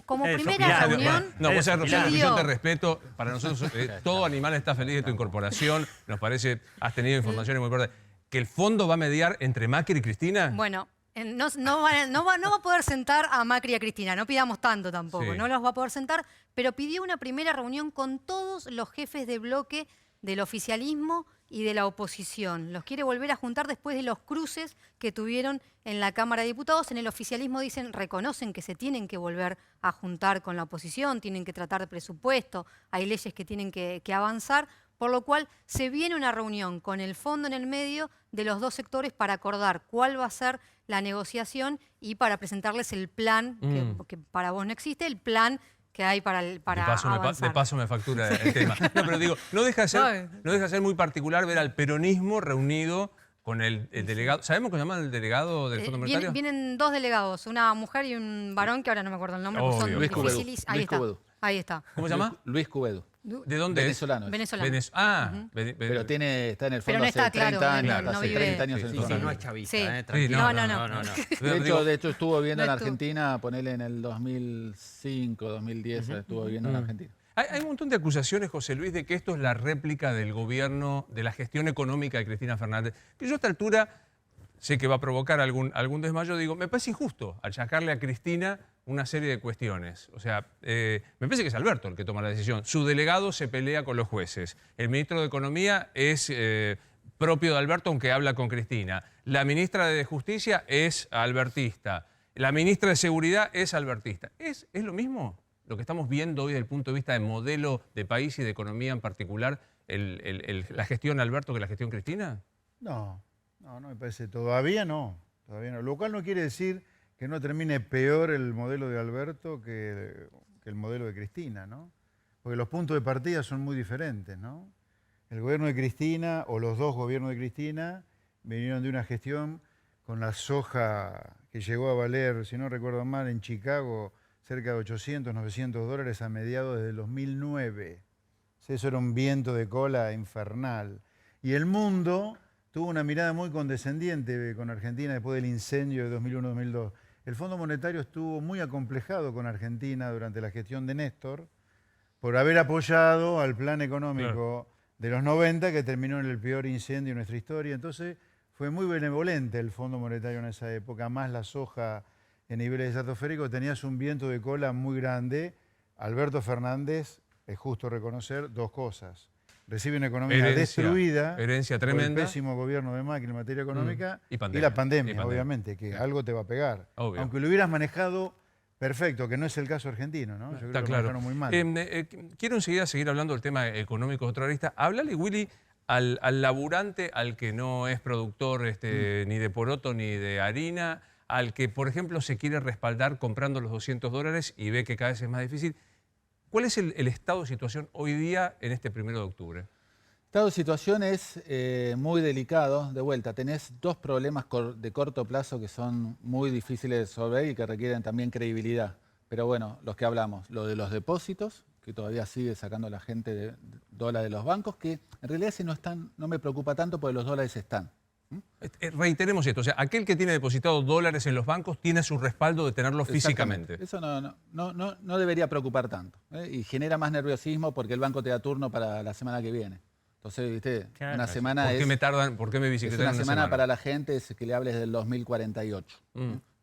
como primera reunión... No, vos sabés, Rosario, que pidió- yo te respeto. Para nosotros, todo animal está feliz de tu incorporación. Nos parece, has tenido informaciones muy importantes. ¿Que el fondo va a mediar entre Macri y Cristina? Bueno, no va a poder sentar a Macri y a Cristina, no pidamos tanto tampoco, Sí. no los va a poder sentar, pero pidió una primera reunión con todos los jefes de bloque del oficialismo y de la oposición. Los quiere volver a juntar después de los cruces que tuvieron en la Cámara de Diputados. En el oficialismo reconocen que se tienen que volver a juntar con la oposición, tienen que tratar de presupuesto, hay leyes que tienen que avanzar, por lo cual se viene una reunión con el fondo en el medio de los dos sectores para acordar cuál va a ser la negociación y para presentarles el plan, que para vos no existe, el plan que hay para avanzar. De paso me factura el tema. No, pero digo, no deja de ser muy particular ver al peronismo reunido con el delegado. ¿Sabemos cómo se llama el delegado del Fondo Monetario? Vienen dos delegados, una mujer y un varón, que ahora no me acuerdo el nombre, porque son Luis Cubedo. difíciles. Ahí Luis está. Cubedo. Ahí está. ¿Cómo se llama? Luis Cubedo. ¿De dónde Venezolano. es? Venezolano. Pero está en el Pero fondo no hace está 30 claro, años. no hace vive- 30 años en el Sí, fondo. sí, no es chavista, Sí. tranquilo. No. De hecho estuvo viviendo No en estuvo. Argentina, ponele en el 2005, 2010, estuvo viviendo en Argentina. Hay un montón de acusaciones, José Luis, de que esto es la réplica del gobierno, de la gestión económica de Cristina Fernández. Que yo a esta altura sé que va a provocar algún desmayo. Digo, me parece injusto achacarle a Cristina una serie de cuestiones. O sea, me parece que es Alberto el que toma la decisión. Su delegado se pelea con los jueces. El ministro de Economía es propio de Alberto, aunque habla con Cristina. La ministra de Justicia es albertista. La ministra de Seguridad es albertista. ¿Es lo mismo lo que estamos viendo hoy desde el punto de vista de modelo de país y de economía en particular, la gestión Alberto que la gestión Cristina? No me parece. Todavía no. Lo cual no quiere decir que no termine peor el modelo de Alberto que el modelo de Cristina, ¿no? Porque los puntos de partida son muy diferentes, ¿no? El gobierno de Cristina, o los dos gobiernos de Cristina, vinieron de una gestión con la soja que llegó a valer, si no recuerdo mal, en Chicago, cerca de 800, 900 dólares a mediados del 2009. Eso era un viento de cola infernal. Y el mundo tuvo una mirada muy condescendiente con Argentina después del incendio de 2001-2002. El Fondo Monetario estuvo muy acomplejado con Argentina durante la gestión de Néstor por haber apoyado al plan económico de los 90 que terminó en el peor incendio de nuestra historia. Entonces fue muy benevolente el Fondo Monetario en esa época, más la soja en niveles estratosféricos, tenías un viento de cola muy grande. Alberto Fernández, es justo reconocer dos cosas. Recibe una economía destruida herencia por tremenda, el pésimo gobierno de Macri en materia económica y la pandemia, obviamente, que algo te va a pegar. Obvio. Aunque lo hubieras manejado perfecto, que no es el caso argentino, ¿no? Yo creo Está que claro. lo manejaron muy mal. Quiero enseguida seguir hablando del tema económico de otra arista. Háblale, Willy, al laburante, al que no es productor ni de poroto ni de harina, al que, por ejemplo, se quiere respaldar comprando los $200 y ve que cada vez es más difícil. ¿Cuál es el estado de situación hoy día en este 1 de octubre? El estado de situación es muy delicado. De vuelta, tenés dos problemas de corto plazo que son muy difíciles de resolver y que requieren también credibilidad. Pero bueno, los que hablamos, lo de los depósitos, que todavía sigue sacando la gente de dólares de los bancos, que en realidad si no están, no me preocupa tanto porque los dólares están. Reiteremos esto, o sea, aquel que tiene depositado dólares en los bancos tiene su respaldo de tenerlos físicamente. Eso no debería preocupar tanto. Y genera más nerviosismo porque el banco te da turno para la semana que viene. Entonces, viste, Claro. una semana ¿Por qué me es bicicletean una semana para la gente es que le hables del 2048.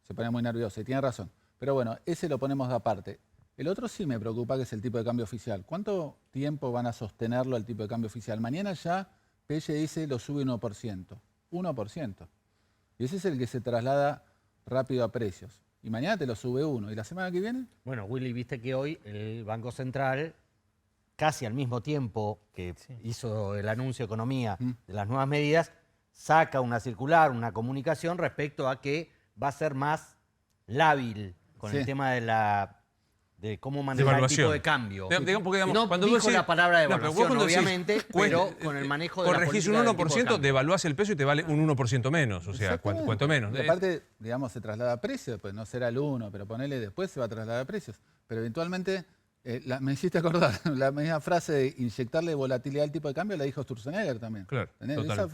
Se pone muy nervioso y tiene razón. Pero bueno, ese lo ponemos de aparte. El otro sí me preocupa, que es el tipo de cambio oficial. ¿Cuánto tiempo van a sostenerlo el tipo de cambio oficial? Mañana ya Pelle dice lo sube 1%. 1%. Y ese es el que se traslada rápido a precios. Y mañana te lo sube 1. ¿Y la semana que viene? Bueno, Willy, viste que hoy el Banco Central, casi al mismo tiempo que hizo el anuncio de economía de las nuevas medidas, saca una circular, una comunicación respecto a que va a ser más lábil con el tema de cómo manejar el tipo de cambio. No cuando dijo la palabra de evaluación, obviamente, pero con el manejo de la corregís política un 1%, devaluás el peso y te vale un 1% menos. O sea, cuanto menos. Y aparte, digamos, se traslada a precios, pues no será el 1, pero ponele después se va a trasladar a precios. Pero eventualmente, me hiciste acordar, la misma frase de inyectarle volatilidad al tipo de cambio la dijo Sturzenegger también. Claro,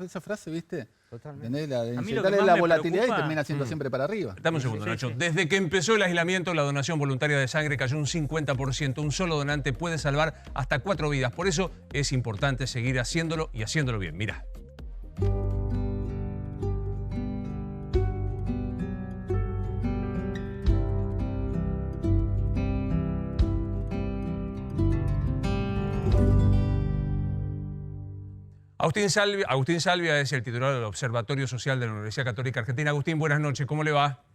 esa frase, ¿viste? Totalmente. La de inyectarle la volatilidad y termina siendo siempre para arriba. Dame un segundo, Nacho. Desde que empezó el aislamiento, la donación voluntaria de sangre cayó un 50%. Un solo donante puede salvar hasta 4 vidas. Por eso es importante seguir haciéndolo y haciéndolo bien. Mirá. Agustín Salvia es el titular del Observatorio Social de la Universidad Católica Argentina. Agustín, buenas noches. ¿Cómo le va?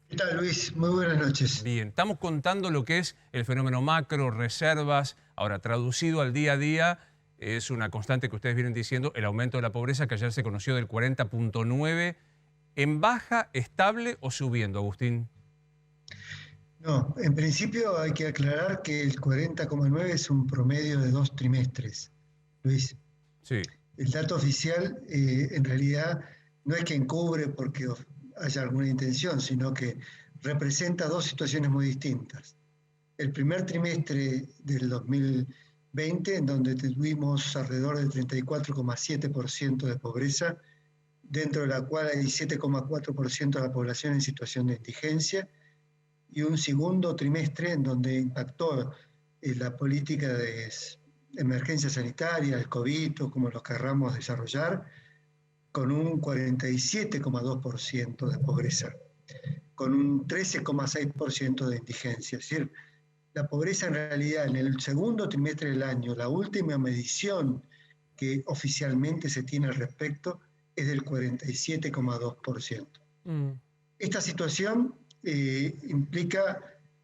¿Qué tal, Luis? Muy buenas noches. Bien, estamos contando lo que es el fenómeno macro, reservas. Ahora, traducido al día a día, es una constante que ustedes vienen diciendo, el aumento de la pobreza, que ayer se conoció del 40.9. ¿En baja, estable o subiendo, Agustín? No, en principio hay que aclarar que el 40,9 es un promedio de 2 trimestres, Luis. Sí. El dato oficial en realidad no es que encubre porque haya alguna intención, sino que representa dos situaciones muy distintas. El primer trimestre del 2020, en donde tuvimos alrededor del 34,7% de pobreza, dentro de la cual hay 7,4% de la población en situación de indigencia, y un segundo trimestre en donde impactó la política de emergencia sanitaria, el COVID, o como lo querramos desarrollar, con un 47,2% de pobreza, con un 13,6% de indigencia. Es decir, la pobreza en realidad en el segundo trimestre del año, la última medición que oficialmente se tiene al respecto, es del 47,2%. Esta situación implica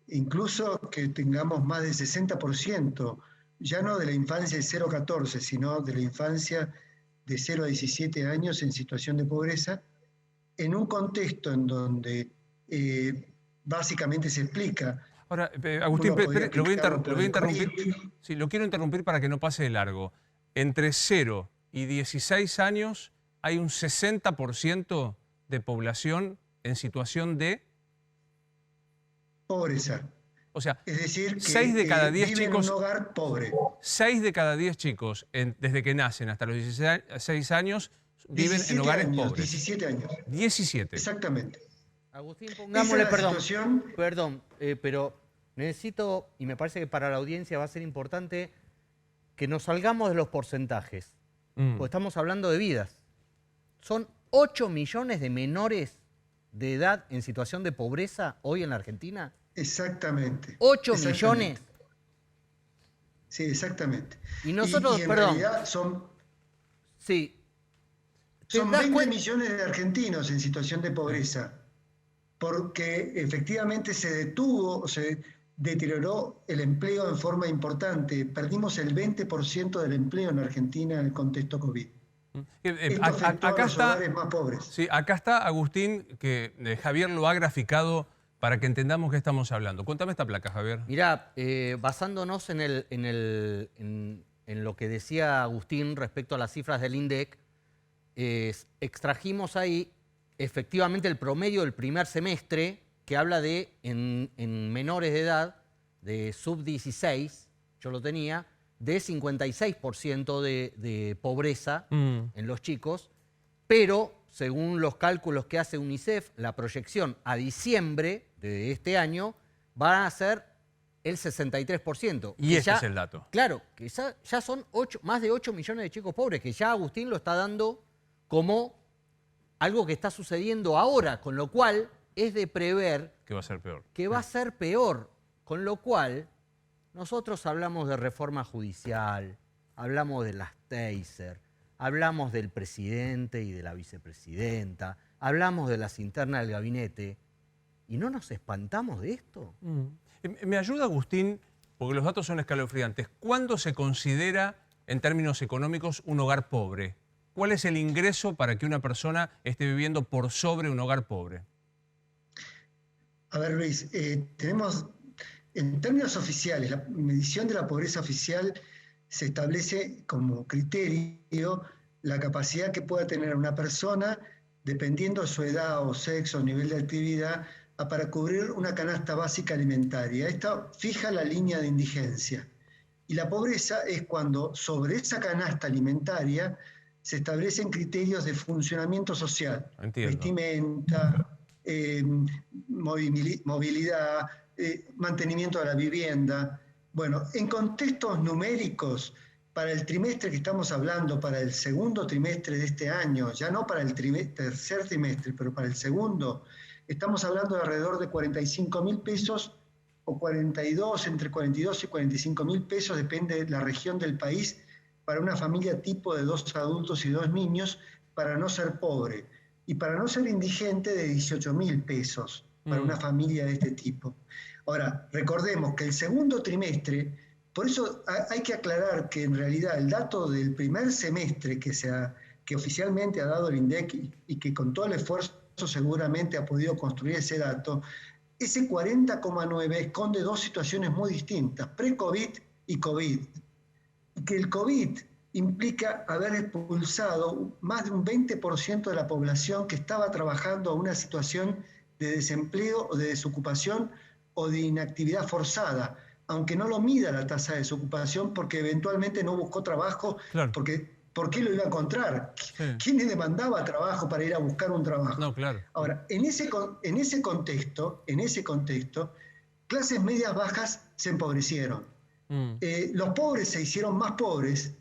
incluso que tengamos más del 60%, ya no de la infancia de 0 a 14, sino de la infancia de 0 a 17 años en situación de pobreza, en un contexto en donde básicamente se explica... Ahora, Agustín, lo voy a interrumpir. Sí, lo quiero interrumpir para que no pase de largo. entre 0 y 16 años hay un 60% de población en situación de pobreza. O sea, es decir, que 6 de cada 10 vive chicos, en un hogar pobre. 6 de cada 10 chicos, desde que nacen hasta los 16 años, viven en hogares pobres. 17 años. 17. Exactamente. Agustín, pongámosle, perdón, pero necesito, y me parece que para la audiencia va a ser importante, que nos salgamos de los porcentajes. Porque estamos hablando de vidas. Son 8 millones de menores de edad en situación de pobreza hoy en la Argentina. Exactamente. 8 millones. Sí, exactamente. Y nosotros, y en perdón. realidad son... Sí. Son 20 millones de argentinos en situación de pobreza, porque efectivamente se detuvo, se deterioró el empleo en forma importante. Perdimos el 20% del empleo en Argentina en el contexto COVID. Esto afectó a los hogares más pobres. Sí, acá está Agustín, que Javier lo ha graficado para que entendamos qué estamos hablando. Cuéntame esta placa, Javier. Mirá, basándonos en lo que decía Agustín respecto a las cifras del INDEC, extrajimos ahí efectivamente el promedio del primer semestre, que habla de, en menores de edad, de sub-16, yo lo tenía, de 56% de pobreza en los chicos, pero según los cálculos que hace UNICEF, la proyección a diciembre de este año va a ser el 63%. Y ese es el dato. Claro, que ya son más de 8 millones de chicos pobres, que ya Agustín lo está dando como algo que está sucediendo ahora, con lo cual es de prever que va a ser peor. Que va a ser peor, con lo cual nosotros hablamos de reforma judicial, hablamos de las taser, hablamos del presidente y de la vicepresidenta, hablamos de las internas del gabinete, y no nos espantamos de esto. Me ayuda, Agustín, porque los datos son escalofriantes. ¿Cuándo se considera, en términos económicos, un hogar pobre? ¿Cuál es el ingreso para que una persona esté viviendo por sobre un hogar pobre? A ver, Luis, tenemos, en términos oficiales, la medición de la pobreza oficial se establece como criterio la capacidad que pueda tener una persona, dependiendo de su edad o sexo o nivel de actividad, para cubrir una canasta básica alimentaria. Esta fija la línea de indigencia. Y la pobreza es cuando sobre esa canasta alimentaria se establecen criterios de funcionamiento social. Entiendo. Vestimenta, movilidad, mantenimiento de la vivienda. Bueno, en contextos numéricos, para el trimestre que estamos hablando, para el segundo trimestre de este año, ya no para el tercer trimestre, pero para el segundo, estamos hablando de alrededor de 45.000 pesos o 42, entre 42 y 45.000 pesos, depende de la región del país, para una familia tipo de 2 adultos y 2 niños, para no ser pobre. Y para no ser indigente, de 18.000 pesos para una familia de este tipo. Ahora, recordemos que el segundo trimestre, por eso hay que aclarar que en realidad el dato del primer semestre que oficialmente ha dado el INDEC y que con todo el esfuerzo seguramente ha podido construir ese dato, ese 40,9 esconde dos situaciones muy distintas, pre-COVID y COVID. Que el COVID implica haber expulsado más de un 20% de la población que estaba trabajando a una situación de desempleo o de desocupación o de inactividad forzada, aunque no lo mida la tasa de desocupación porque eventualmente no buscó trabajo, claro. porque ¿por qué lo iba a encontrar? Sí. ¿Quién le demandaba trabajo para ir a buscar un trabajo? No, claro. Ahora, en ese contexto, clases medias bajas se empobrecieron. Los pobres se hicieron más pobres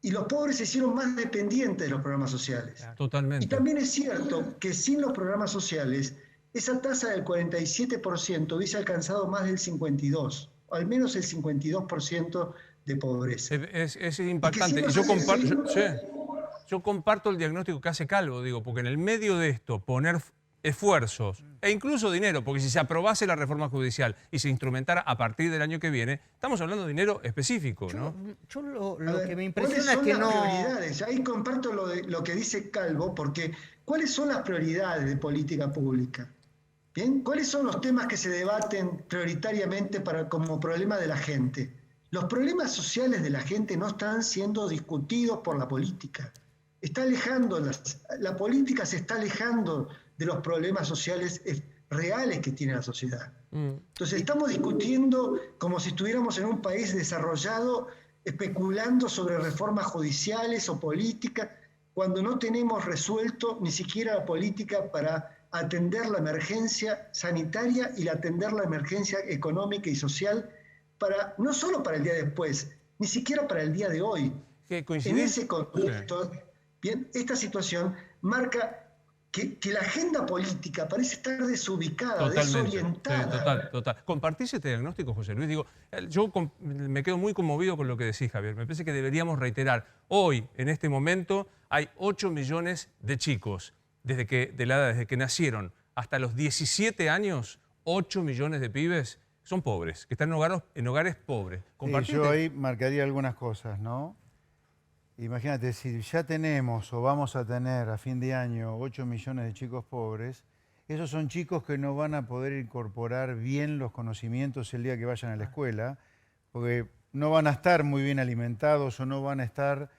y los pobres se hicieron más dependientes de los programas sociales. Totalmente. Y también es cierto que sin los programas sociales, esa tasa del 47% hubiese alcanzado más del 52%, o al menos el 52% de pobreza. Es impactante. Yo comparto el diagnóstico que hace Calvo, digo, porque en el medio de esto, poner esfuerzos e incluso dinero, porque si se aprobase la reforma judicial y se instrumentara a partir del año que viene, estamos hablando de dinero específico, ¿no? Yo lo que me impresiona es que no... prioridades? Ahí comparto lo que dice Calvo, porque ¿cuáles son las prioridades de política pública? ¿Bien? ¿Cuáles son los temas que se debaten prioritariamente como problema de la gente? Los problemas sociales de la gente no están siendo discutidos por la política. La política se está alejando de los problemas sociales reales que tiene la sociedad. Entonces estamos discutiendo como si estuviéramos en un país desarrollado, especulando sobre reformas judiciales o políticas, cuando no tenemos resuelto ni siquiera la política para atender la emergencia sanitaria y atender la emergencia económica y social, no solo para el día después, ni siquiera para el día de hoy. En ese contexto, bien, esta situación marca que la agenda política parece estar desubicada, desorientada. Sí, total. ¿Compartís este diagnóstico, José Luis? Digo, yo me quedo muy conmovido con lo que decís, Javier. Me parece que deberíamos reiterar, hoy, en este momento, hay 8 millones de chicos, desde que nacieron hasta los 17 años, 8 millones de pibes son pobres, que están en hogares pobres. Yo ahí marcaría algunas cosas, ¿no? Imagínate, si ya tenemos o vamos a tener a fin de año 8 millones de chicos pobres, esos son chicos que no van a poder incorporar bien los conocimientos el día que vayan a la escuela, porque no van a estar muy bien alimentados o no van a estar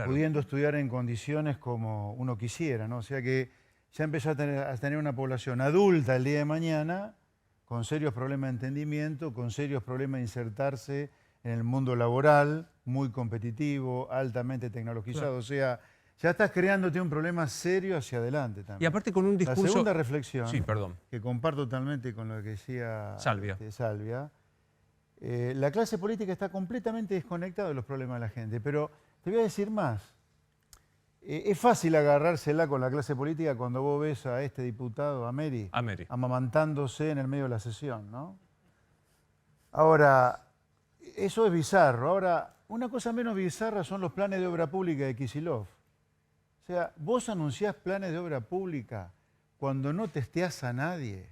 pudiendo estudiar en condiciones como uno quisiera, ¿no? O sea que ya empezó a tener una población adulta el día de mañana con serios problemas de entendimiento, con serios problemas de insertarse en el mundo laboral, muy competitivo, altamente tecnologizado. O sea, ya estás creándote un problema serio hacia adelante también. Y aparte con un discurso... La segunda reflexión, perdón, que comparto totalmente con lo que decía Salvia, la clase política está completamente desconectada de los problemas de la gente. Pero te voy a decir más. Es fácil agarrársela con la clase política cuando vos ves a este diputado, a Meri, amamantándose en el medio de la sesión, ¿no? Ahora, eso es bizarro. Ahora, una cosa menos bizarra son los planes de obra pública de Kicillof. O sea, vos anunciás planes de obra pública cuando no testeás a nadie,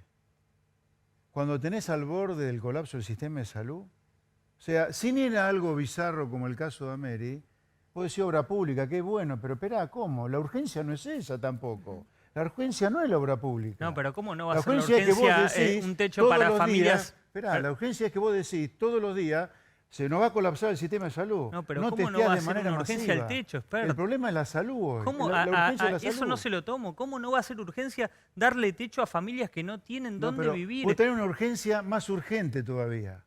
cuando tenés al borde del colapso del sistema de salud. O sea, sin ir a algo bizarro como el caso de Ameri, vos decís obra pública, qué bueno, pero esperá, ¿cómo? La urgencia no es esa tampoco. La urgencia no es la obra pública. No, pero ¿cómo no va a ser la urgencia un techo para familias? Esperá, la urgencia es que vos decís todos los días se nos va a colapsar el sistema de salud. No, pero ¿cómo no va a ser una urgencia el techo, experto? El problema es la salud hoy. ¿Cómo? La urgencia es la salud. Eso no se lo tomo. ¿Cómo no va a ser urgencia darle techo a familias que no tienen dónde vivir? Vos tenés una urgencia más urgente todavía.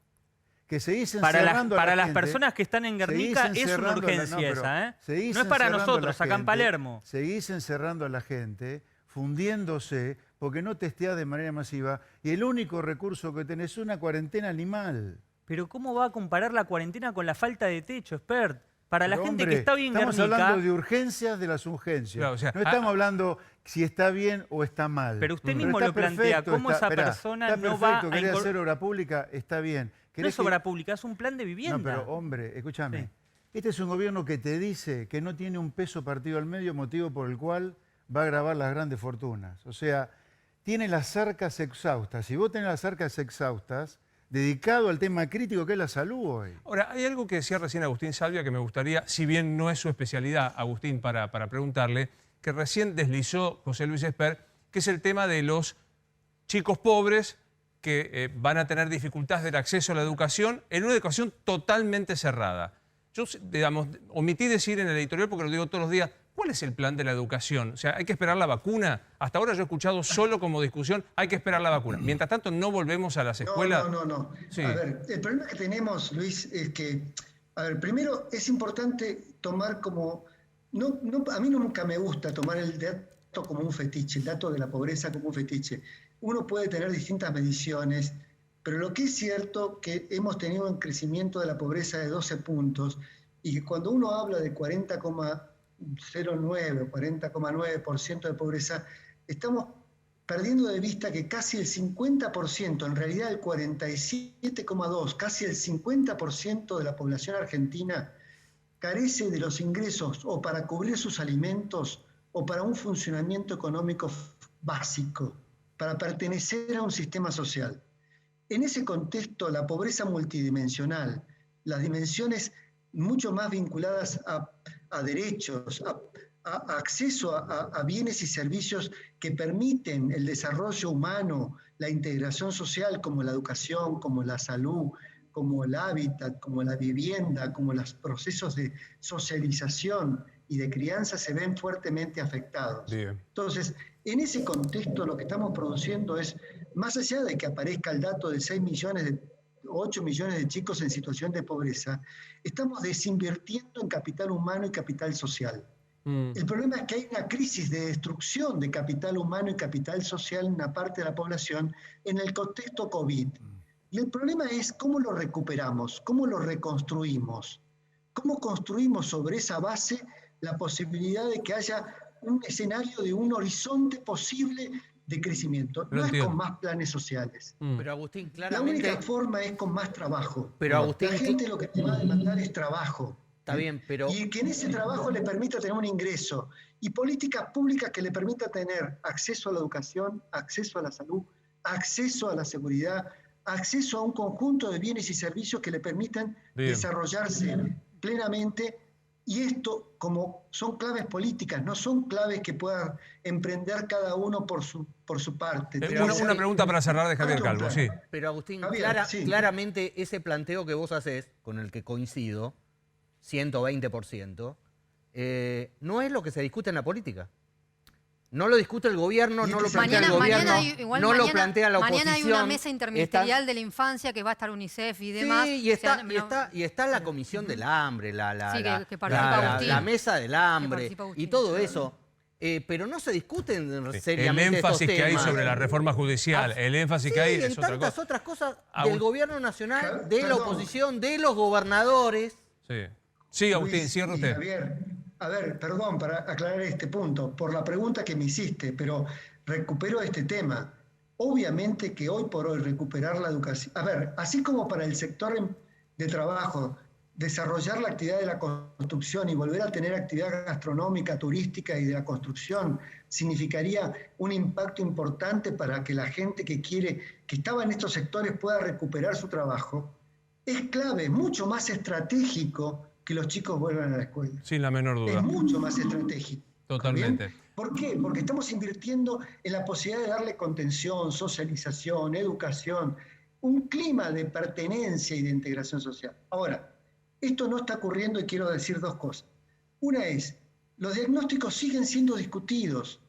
Que seguís encerrando para a la las gente, personas que están en Guernica es una urgencia esa, ¿eh? No es para nosotros, acá en Palermo. Seguís encerrando a la gente, fundiéndose, porque no testeás de manera masiva, y el único recurso que tenés es una cuarentena animal. Pero ¿cómo va a comparar la cuarentena con la falta de techo, expert? Para la gente que está bien en Guernica... Estamos hablando de urgencias de las urgencias. Claro, o sea, no estamos hablando si está bien o está mal. Pero usted mismo lo plantea, ¿cómo esa persona no va a... ¿Querés hacer obra pública? Está bien. No es obra pública, es un plan de vivienda. No, pero hombre, escúchame. Este es un gobierno que te dice que no tiene un peso partido al medio, motivo por el cual va a gravar las grandes fortunas. O sea, tiene las arcas exhaustas. Si vos tenés las arcas exhaustas, dedicado al tema crítico que es la salud hoy. Ahora, hay algo que decía recién Agustín Salvia que me gustaría, si bien no es su especialidad, Agustín, para preguntarle, que recién deslizó José Luis Espert, que es el tema de los chicos pobres que van a tener dificultades del acceso a la educación en una educación totalmente cerrada. Yo, digamos, omití decir en el editorial, porque lo digo todos los días, ¿cuál es el plan de la educación? O sea, ¿hay que esperar la vacuna? Hasta ahora yo he escuchado solo como discusión, hay que esperar la vacuna. Mientras tanto, no volvemos a las escuelas. No. Sí. A ver, el problema que tenemos, Luis, es que, a ver, primero es importante tomar como... a mí nunca me gusta tomar el dato como un fetiche, el dato de la pobreza como un fetiche. Uno puede tener distintas mediciones, pero lo que es cierto que hemos tenido un crecimiento de la pobreza de 12 puntos y que cuando uno habla de 40,09 o 40,9% de pobreza, estamos perdiendo de vista que casi el 50%, en realidad el 47,2%, casi el 50% de la población argentina carece de los ingresos o para cubrir sus alimentos o para un funcionamiento económico básico, para pertenecer a un sistema social. En ese contexto, la pobreza multidimensional, las dimensiones mucho más vinculadas a derechos, a acceso a bienes y servicios que permiten el desarrollo humano, la integración social como la educación, como la salud, como el hábitat, como la vivienda, como los procesos de socialización y de crianza se ven fuertemente afectados. Bien. Entonces, en ese contexto lo que estamos produciendo es, más allá de que aparezca el dato de 8 millones de chicos en situación de pobreza, estamos desinvirtiendo en capital humano y capital social. El problema es que hay una crisis de destrucción de capital humano y capital social en una parte de la población en el contexto COVID. Y el problema es cómo lo recuperamos, cómo lo reconstruimos, cómo construimos sobre esa base la posibilidad de que haya un escenario de un horizonte posible de crecimiento. No es con más planes sociales. Pero Agustín, La claramente... única forma es con más trabajo. Pero Agustín... La gente lo que te va a demandar es trabajo. Está bien, pero... Y que en ese trabajo le permita tener un ingreso. Y políticas públicas que le permita tener acceso a la educación, acceso a la salud, acceso a la seguridad, acceso a un conjunto de bienes y servicios que le permitan desarrollarse plenamente. Y esto, como son claves políticas, no son claves que pueda emprender cada uno por su parte. Una pregunta para cerrar de Javier Calvo, sí. Pero Agustín, Javier, claramente ese planteo que vos haces, con el que coincido, 120%, no es lo que se discute en la política. No lo discute el gobierno, no lo plantea el gobierno, no lo plantea la oposición. Mañana hay una mesa interministerial de la infancia que va a estar UNICEF y demás. Sí, y está la Comisión del Hambre, la Mesa del Hambre y todo eso. Pero no se discuten seriamente el énfasis estos que hay temas. sobre la reforma judicial, el énfasis que hay en es otra tantas cosa. otras cosas del gobierno nacional, de la oposición, de los gobernadores. Sí, Agustín, cierra usted. Javier, a ver, perdón, para aclarar este punto, por la pregunta que me hiciste, pero recupero este tema. Obviamente que hoy por hoy recuperar la educación... A ver, así como para el sector de trabajo, desarrollar la actividad de la construcción y volver a tener actividad gastronómica, turística y de la construcción significaría un impacto importante para que la gente que estaba en estos sectores pueda recuperar su trabajo, es clave, mucho más estratégico que los chicos vuelvan a la escuela. Sin la menor duda. Es mucho más estratégico. Totalmente. ¿Bien? ¿Por qué? Porque estamos invirtiendo en la posibilidad de darle contención, socialización, educación, un clima de pertenencia y de integración social. Ahora, esto no está ocurriendo y quiero decir dos cosas. Una es, los diagnósticos siguen siendo discutidos.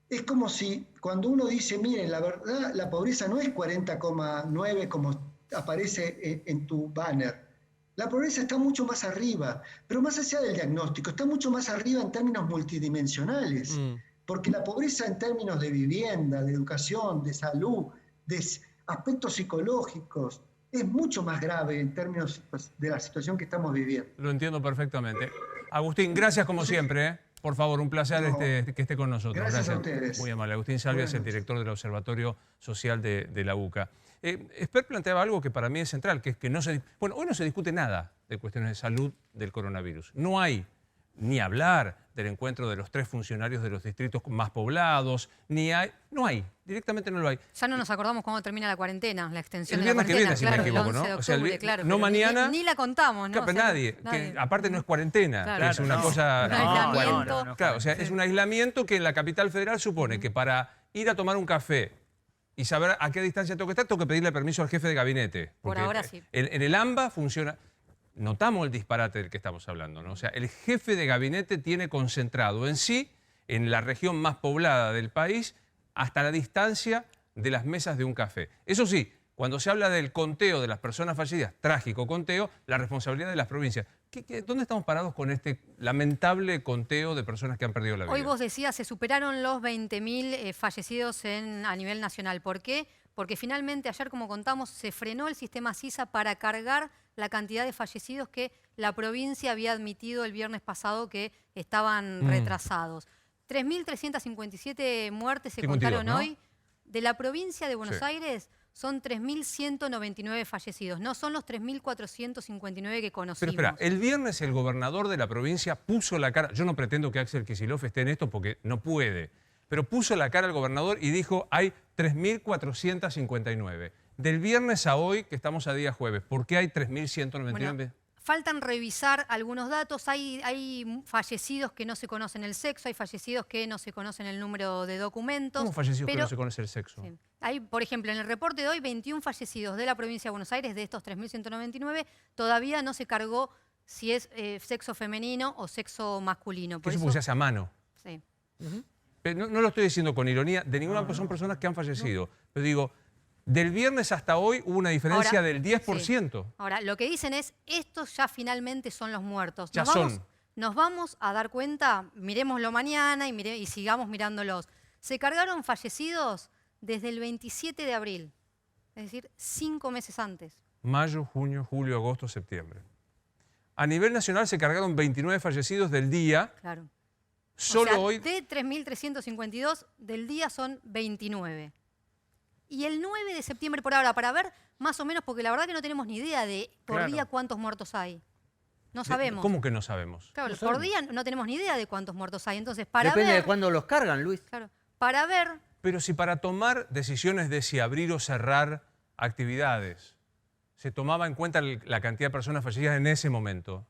Es como si cuando uno dice, miren, la verdad, la pobreza no es 40,9 como aparece en tu banner. La pobreza está mucho más arriba, pero más allá del diagnóstico, está mucho más arriba en términos multidimensionales, porque la pobreza en términos de vivienda, de educación, de salud, de aspectos psicológicos, es mucho más grave en términos de la situación que estamos viviendo. Lo entiendo perfectamente. Agustín, gracias como siempre. Por favor, un placer que esté con nosotros. Gracias a ustedes. Muy amable. Agustín Salvia es el director del Observatorio Social de la UCA. Esper planteaba algo que para mí es central, que es que hoy no se discute nada de cuestiones de salud del coronavirus. No hay ni hablar del encuentro de los 3 funcionarios de los distritos más poblados, directamente no lo hay. Ya no nos acordamos cuándo termina la cuarentena, la extensión El de la viernes que cuarentena, viene, si me equivoco, el 11 ¿no? de O sea, octubre, claro. no pero mañana. Ni la contamos, ¿no? Claro, nadie. Que aparte no es cuarentena, Claro, que es una cosa... Un aislamiento. Claro, o sea, es un aislamiento que en la capital federal supone que para ir a tomar un café y saber a qué distancia tengo que pedirle permiso al jefe de gabinete. Por ahora sí. En el AMBA funciona... Notamos el disparate del que estamos hablando, ¿no? O sea, el jefe de gabinete tiene concentrado en sí, en la región más poblada del país, hasta la distancia de las mesas de un café. Eso sí, cuando se habla del conteo de las personas fallecidas, trágico conteo, la responsabilidad de las provincias. ¿Dónde estamos parados con este lamentable conteo de personas que han perdido la vida? Hoy vos decías, se superaron los 20.000 fallecidos a nivel nacional. ¿Por qué? Porque finalmente ayer, como contamos, se frenó el sistema SISA para cargar la cantidad de fallecidos que la provincia había admitido el viernes pasado que estaban retrasados. 3.357 muertes se 52, contaron ¿no? hoy. De la provincia de Buenos Aires son 3.199 fallecidos, no son los 3.459 que conocimos. Pero espera, el viernes el gobernador de la provincia puso la cara, yo no pretendo que Axel Kicillof esté en esto porque no puede, pero puso la cara al gobernador y dijo, hay 3.459. Del viernes a hoy, que estamos a día jueves, ¿por qué hay 3.199? Bueno, faltan revisar algunos datos. Hay fallecidos que no se conocen el sexo, hay fallecidos que no se conocen el número de documentos. ¿Cómo fallecidos que no se conoce el sexo? Sí. Hay, por ejemplo, en el reporte de hoy, 21 fallecidos de la provincia de Buenos Aires, de estos 3.199, todavía no se cargó si es sexo femenino o sexo masculino. Eso porque se hace a mano. Sí. Pero no lo estoy diciendo con ironía, de ninguna son personas que han fallecido. Pero digo, del viernes hasta hoy hubo una diferencia del 10%. Sí. Ahora, lo que dicen es, estos ya finalmente son los muertos. Nos vamos a dar cuenta, miremoslo mañana y sigamos mirándolos. Se cargaron fallecidos desde el 27 de abril, es decir, 5 meses antes. Mayo, junio, julio, agosto, septiembre. A nivel nacional se cargaron 29 fallecidos del día. Claro. Solo hoy... De 3.352 del día son 29. Y el 9 de septiembre por ahora, para ver más o menos, porque la verdad que no tenemos ni idea de por día cuántos muertos hay. No sabemos. ¿Cómo que no sabemos? Claro, No por sabemos. día no tenemos ni idea de cuántos muertos hay. Entonces, para Depende ver... de cuándo los cargan, Luis. Claro, para ver... Pero si para tomar decisiones de si abrir o cerrar actividades se tomaba en cuenta la cantidad de personas fallecidas en ese momento.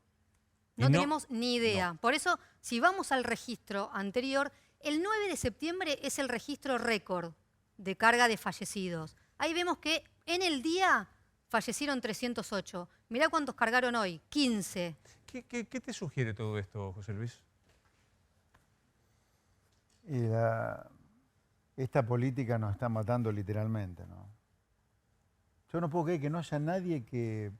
No tenemos ni idea. Por eso, si vamos al registro anterior, el 9 de septiembre es el registro récord de carga de fallecidos. Ahí vemos que en el día fallecieron 308. Mirá cuántos cargaron hoy, 15. ¿Qué te sugiere todo esto, José Luis? Y esta política nos está matando literalmente, ¿no? Yo no puedo creer que no haya nadie que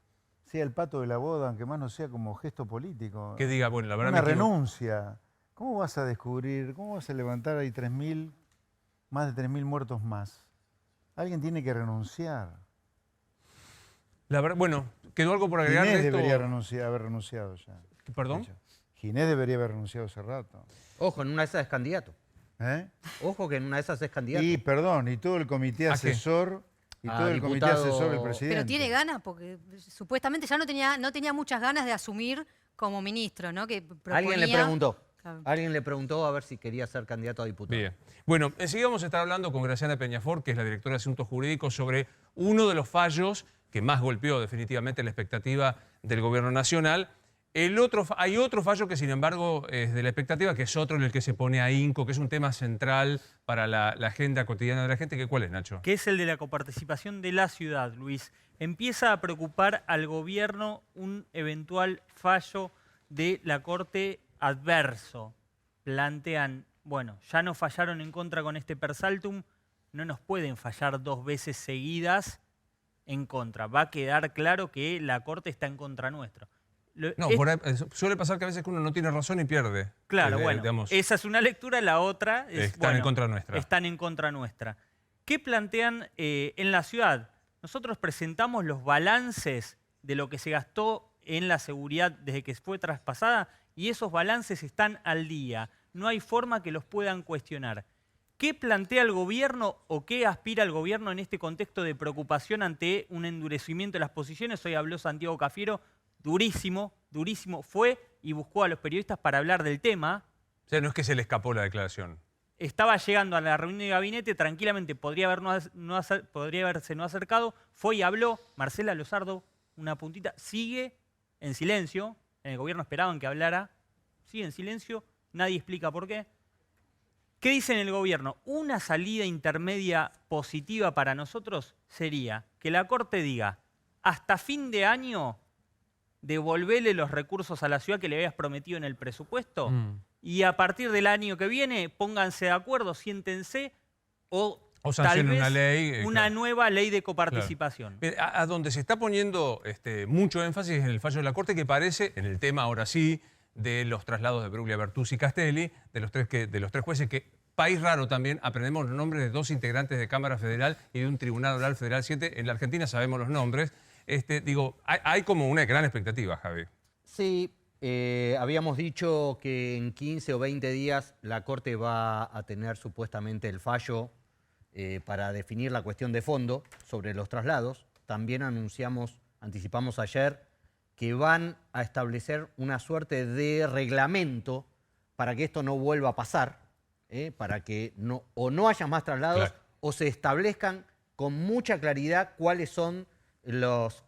sea el pato de la boda, aunque más no sea como gesto político. Que diga, bueno, la verdad... Una renuncia. ¿Cómo vas a descubrir, cómo vas a levantar ahí más de 3.000 muertos más? Alguien tiene que renunciar. La verdad, bueno, ¿quedó algo por agregar de esto? Ginés debería haber renunciado ya. ¿Perdón? Ginés debería haber renunciado hace rato. Ojo, en una de esas es candidato. ¿Eh? Ojo que en una de esas es candidato. Y, perdón, y todo el comité asesor... Y todo el comité asesor del presidente. Pero tiene ganas, porque supuestamente ya no tenía muchas ganas de asumir como ministro, ¿no? Que proponía... Alguien le preguntó. Claro. Alguien le preguntó a ver si quería ser candidato a diputado. Bien. Bueno, enseguida vamos a estar hablando con Graciana Peñafort, que es la directora de Asuntos Jurídicos, sobre uno de los fallos que más golpeó definitivamente la expectativa del gobierno nacional. Hay otro fallo que, sin embargo, es de la expectativa, que es otro en el que se pone ahínco, que es un tema central para la agenda cotidiana de la gente. ¿Cuál es, Nacho? Que es el de la coparticipación de la ciudad, Luis. Empieza a preocupar al gobierno un eventual fallo de la Corte adverso. Plantean, bueno, ya nos fallaron en contra con este per saltum, no nos pueden fallar 2 veces seguidas en contra. Va a quedar claro que la Corte está en contra nuestro. Suele pasar que a veces uno no tiene razón y pierde. Claro, bueno, digamos, esa es una lectura, la otra es... Están en contra nuestra. Están en contra nuestra. ¿Qué plantean en la ciudad? Nosotros presentamos los balances de lo que se gastó en la seguridad desde que fue traspasada y esos balances están al día. No hay forma que los puedan cuestionar. ¿Qué plantea el gobierno o qué aspira el gobierno en este contexto de preocupación ante un endurecimiento de las posiciones? Hoy habló Santiago Cafiero, durísimo, fue y buscó a los periodistas para hablar del tema. O sea, no es que se le escapó la declaración. Estaba llegando a la reunión de gabinete, tranquilamente podría haberse no acercado, fue y habló. Marcela Lozardo, una puntita, sigue en silencio. En el gobierno esperaban que hablara, sigue en silencio, nadie explica por qué. ¿Qué dice en el gobierno? Una salida intermedia positiva para nosotros sería que la Corte diga, hasta fin de año, devolverle los recursos a la ciudad que le habías prometido en el presupuesto y a partir del año que viene pónganse de acuerdo, siéntense o tal vez una ley, una nueva ley de coparticipación. Claro. A donde se está poniendo mucho énfasis en el fallo de la Corte, que parece, en el tema ahora sí, de los traslados de Bruglia, Bertuzzi y Castelli, de los tres jueces que, país raro también, aprendemos los nombres de 2 integrantes de Cámara Federal y de un Tribunal Oral Federal 7. En la Argentina sabemos los nombres. Hay como una gran expectativa, Javi. Sí, habíamos dicho que en 15 o 20 días la Corte va a tener supuestamente el fallo para definir la cuestión de fondo sobre los traslados. También anticipamos ayer que van a establecer una suerte de reglamento para que esto no vuelva a pasar, para que no haya más traslados, claro, o se establezcan con mucha claridad cuáles son los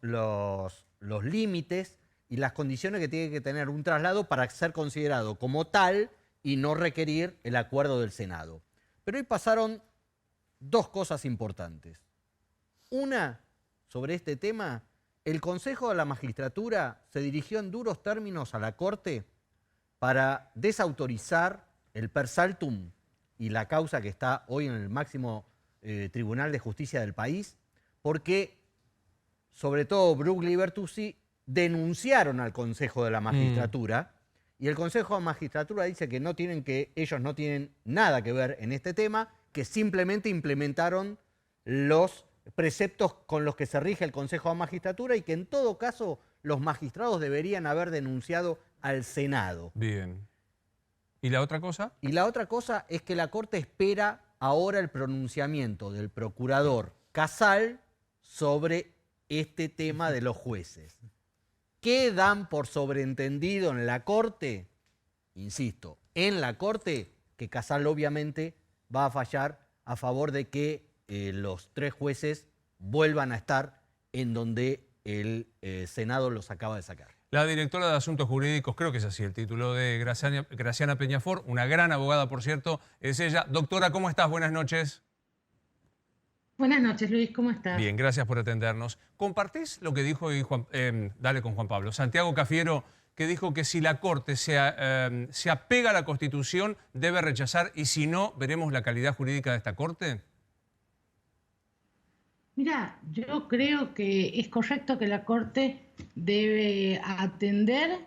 límites y las condiciones que tiene que tener un traslado para ser considerado como tal y no requerir el acuerdo del Senado. Pero hoy pasaron dos cosas importantes. Una, sobre este tema, el Consejo de la Magistratura se dirigió en duros términos a la Corte para desautorizar el per saltum y la causa que está hoy en el máximo Tribunal de Justicia del país, porque sobre todo Brugli y Bertuzzi denunciaron al Consejo de la Magistratura y el Consejo de la Magistratura dice que ellos no tienen nada que ver en este tema, que simplemente implementaron los preceptos con los que se rige el Consejo de la Magistratura y que en todo caso los magistrados deberían haber denunciado al Senado. Bien. ¿Y la otra cosa? Y la otra cosa es que la Corte espera ahora el pronunciamiento del procurador Casal sobre este tema de los jueces. ¿Qué dan por sobreentendido en la Corte? Insisto, en la Corte, que Casal obviamente va a fallar a favor de que los 3 jueces vuelvan a estar en donde el Senado los acaba de sacar. La directora de Asuntos Jurídicos, creo que es así el título de Graciana Peñafort, una gran abogada, por cierto, es ella. Doctora, ¿cómo estás? Buenas noches. Buenas noches, Luis, ¿cómo estás? Bien, gracias por atendernos. ¿Compartís lo que dijo hoy dale con Juan Pablo, Santiago Cafiero, que dijo que si la Corte se apega a la Constitución debe rechazar y si no, veremos la calidad jurídica de esta Corte? Mira, yo creo que es correcto que la Corte debe atender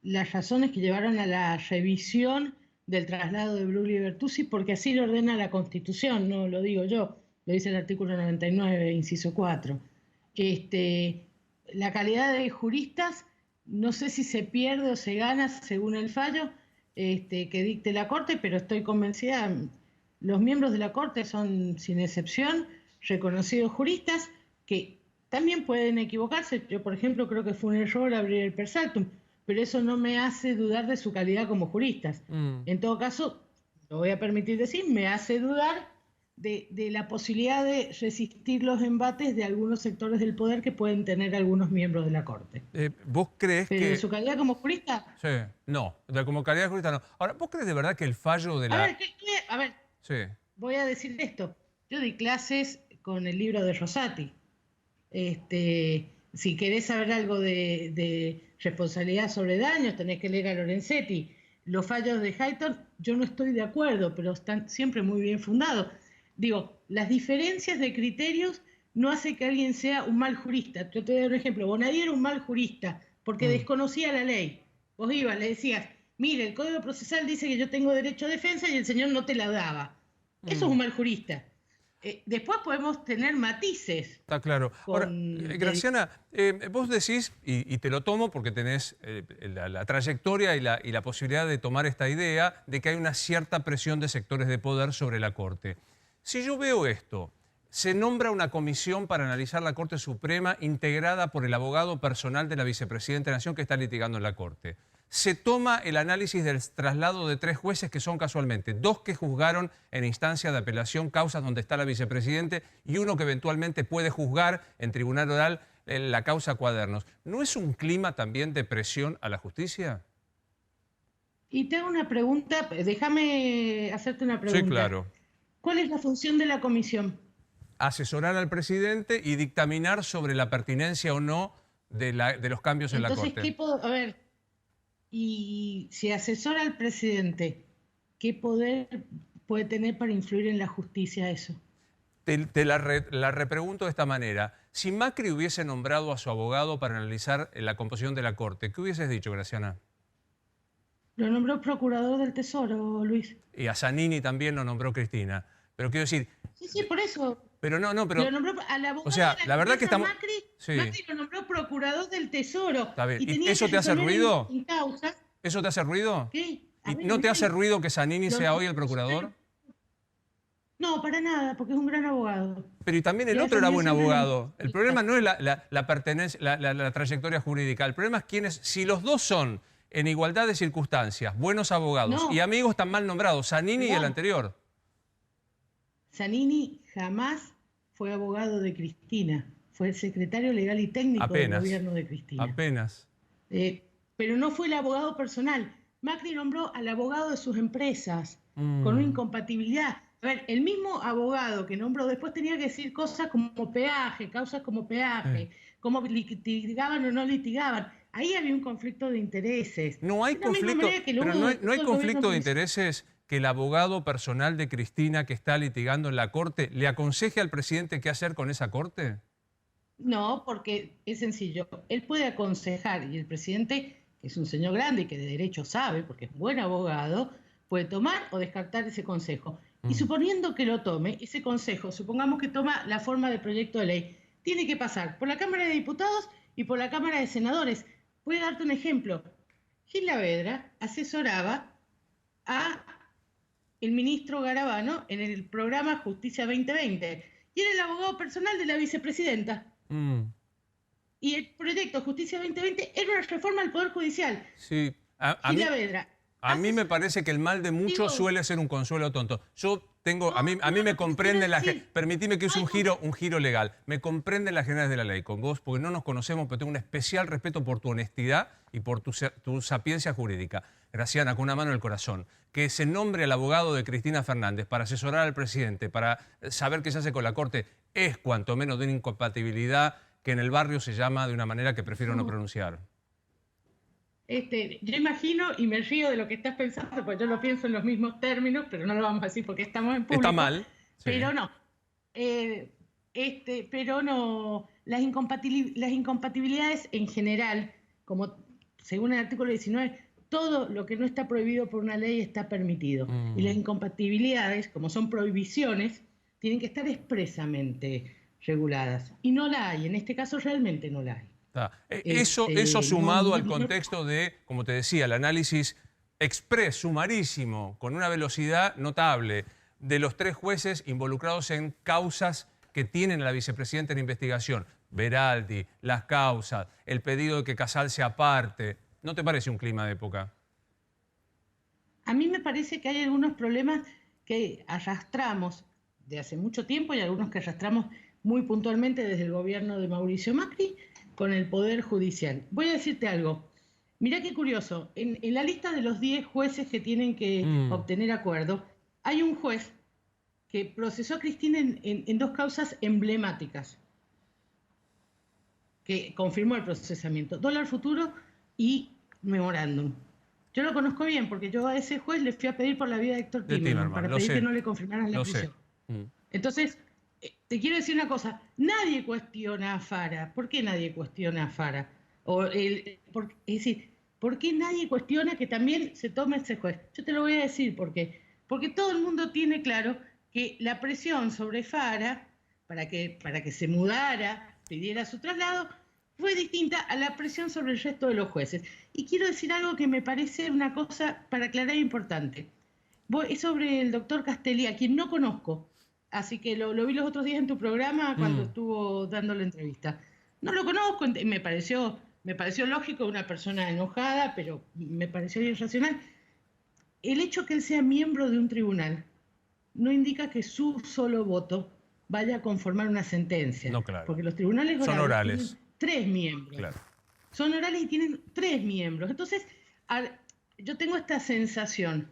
las razones que llevaron a la revisión del traslado de Brugli y Bertuzzi, porque así lo ordena la Constitución, no lo digo yo, lo dice el artículo 99, inciso 4. La calidad de juristas, no sé si se pierde o se gana según el fallo que dicte la Corte, pero estoy convencida, los miembros de la Corte son, sin excepción, reconocidos juristas que también pueden equivocarse. Yo, por ejemplo, creo que fue un error abrir el per saltum, pero eso no me hace dudar de su calidad como juristas. En todo caso, lo voy a permitir decir, me hace dudar de la posibilidad de resistir los embates de algunos sectores del poder que pueden tener algunos miembros de la Corte. ¿Vos crees pero que...? ¿de su calidad como jurista? Sí, no, como calidad de jurista no. Ahora, ¿vos crees de verdad que el fallo de la...? A ver, sí. Voy a decir esto. Yo di clases con el libro de Rosati. Si querés saber algo de responsabilidad sobre daños, tenés que leer a Lorenzetti. Los fallos de Hayton, yo no estoy de acuerdo, pero están siempre muy bien fundados. Digo, las diferencias de criterios no hace que alguien sea un mal jurista. Yo te doy un ejemplo. Bonadí era un mal jurista porque desconocía la ley. Vos ibas, le decías, mire, el Código Procesal dice que yo tengo derecho a defensa y el señor no te la daba. Eso es un mal jurista. Después podemos tener matices. Está claro. Ahora, Graciana, vos decís, y te lo tomo porque tenés la trayectoria y la posibilidad de tomar esta idea de que hay una cierta presión de sectores de poder sobre la Corte. Si yo veo esto, se nombra una comisión para analizar la Corte Suprema integrada por el abogado personal de la vicepresidenta de la Nación que está litigando en la Corte. Se toma el análisis del traslado de 3 jueces que son casualmente 2 que juzgaron en instancia de apelación causas donde está la vicepresidente y uno que eventualmente puede juzgar en tribunal oral la causa Cuadernos. ¿No es un clima también de presión a la justicia? Y te hago una pregunta, déjame hacerte una pregunta. Sí, claro. ¿Cuál es la función de la comisión? Asesorar al presidente y dictaminar sobre la pertinencia o no de los cambios en la Corte. Entonces, a ver, y si asesora al presidente, ¿qué poder puede tener para influir en la justicia eso? Te la repregunto de esta manera. Si Macri hubiese nombrado a su abogado para analizar la composición de la Corte, ¿qué hubieses dicho, Graciana? Lo nombró procurador del Tesoro, Luis. Y a Zanini también lo nombró Cristina. Pero quiero decir... Sí, por eso. Pero no, pero... Lo nombró al abogado o sea, de la verdad que estamos... Macri lo nombró procurador del Tesoro. Está bien. Y ¿Eso te hace ruido? En causa. ¿Eso te hace ruido? ¿Qué? ¿Y no te hace ruido que Zanini sea hoy el procurador? No, para nada, porque es un gran abogado. Pero y también el otro era buen abogado. El problema no es la pertenencia, la trayectoria jurídica. El problema es si los dos son, en igualdad de circunstancias, buenos abogados y amigos tan mal nombrados, Zanini y el anterior. Zanini jamás fue abogado de Cristina. Fue el secretario legal y técnico del gobierno de Cristina. Apenas. Pero no fue el abogado personal. Macri nombró al abogado de sus empresas con una incompatibilidad. A ver, el mismo abogado que nombró después tenía que decir cosas como peaje, causas como peaje, cómo litigaban o no litigaban. Ahí había un conflicto de intereses. No hay conflicto, pero no hay conflicto de intereses que el abogado personal de Cristina que está litigando en la corte le aconseje al presidente qué hacer con esa corte. No, porque es sencillo. Él puede aconsejar y el presidente, que es un señor grande y que de derecho sabe, porque es buen abogado, puede tomar o descartar ese consejo. Y suponiendo que lo tome, ese consejo, supongamos que toma la forma de proyecto de ley, tiene que pasar por la Cámara de Diputados y por la Cámara de Senadores. Voy a darte un ejemplo. Gil Lavedra asesoraba a el ministro Garabano en el programa Justicia 2020 y era el abogado personal de la vicepresidenta. Y el proyecto Justicia 2020 era una reforma al Poder Judicial. Sí, Gil Lavedra. A mí me parece que el mal de muchos suele ser un consuelo tonto. Yo tengo, a mí me comprenden las... Permitime que use un giro legal. Me comprenden las generales de la ley con vos, porque no nos conocemos, pero tengo un especial respeto por tu honestidad y por tu sapiencia jurídica. Graciana, con una mano en el corazón. Que se nombre al abogado de Cristina Fernández para asesorar al presidente, para saber qué se hace con la Corte, es cuanto menos de una incompatibilidad que en el barrio se llama de una manera que prefiero no pronunciar. Yo imagino y me río de lo que estás pensando, porque yo lo pienso en los mismos términos, pero no lo vamos a decir porque estamos en público. Está mal. Sí. Pero no. Pero no. Las incompatibilidades en general, como según el artículo 19, todo lo que no está prohibido por una ley está permitido. Y las incompatibilidades, como son prohibiciones, tienen que estar expresamente reguladas. Y no la hay. En este caso realmente no la hay. Eso sumado al contexto de, como te decía, el análisis express, sumarísimo, con una velocidad notable, de los 3 jueces involucrados en causas que tienen a la vicepresidenta en investigación. Veraldi, las causas, el pedido de que Casal se aparte. ¿No te parece un clima de época? A mí me parece que hay algunos problemas que arrastramos de hace mucho tiempo y algunos que arrastramos muy puntualmente desde el gobierno de Mauricio Macri, con el Poder Judicial. Voy a decirte algo. Mirá qué curioso. En la lista de los 10 jueces que tienen que obtener acuerdo, hay un juez que procesó a Cristina en 2 causas emblemáticas, que confirmó el procesamiento. Dólar futuro y memorándum. Yo lo conozco bien porque yo a ese juez le fui a pedir por la vida de Héctor Timerman para pedir que no le confirmaran la prisión. Entonces, te quiero decir una cosa, nadie cuestiona a Fara. ¿Por qué nadie cuestiona a Fara? Es decir, ¿por qué nadie cuestiona que también se tome ese juez? Yo te lo voy a decir por qué. Porque todo el mundo tiene claro que la presión sobre Fara, para que se mudara, pidiera su traslado, fue distinta a la presión sobre el resto de los jueces. Y quiero decir algo que me parece una cosa para aclarar importante. Es sobre el doctor Castelli, a quien no conozco. Así que lo vi los otros días en tu programa cuando estuvo dando la entrevista. No lo conozco, me pareció lógico, una persona enojada, pero me pareció irracional. El hecho que él sea miembro de un tribunal no indica que su solo voto vaya a conformar una sentencia. No, claro. Porque los tribunales son orales. Tienen 3 miembros. Claro. Son orales y tienen 3 miembros. Entonces, yo tengo esta sensación.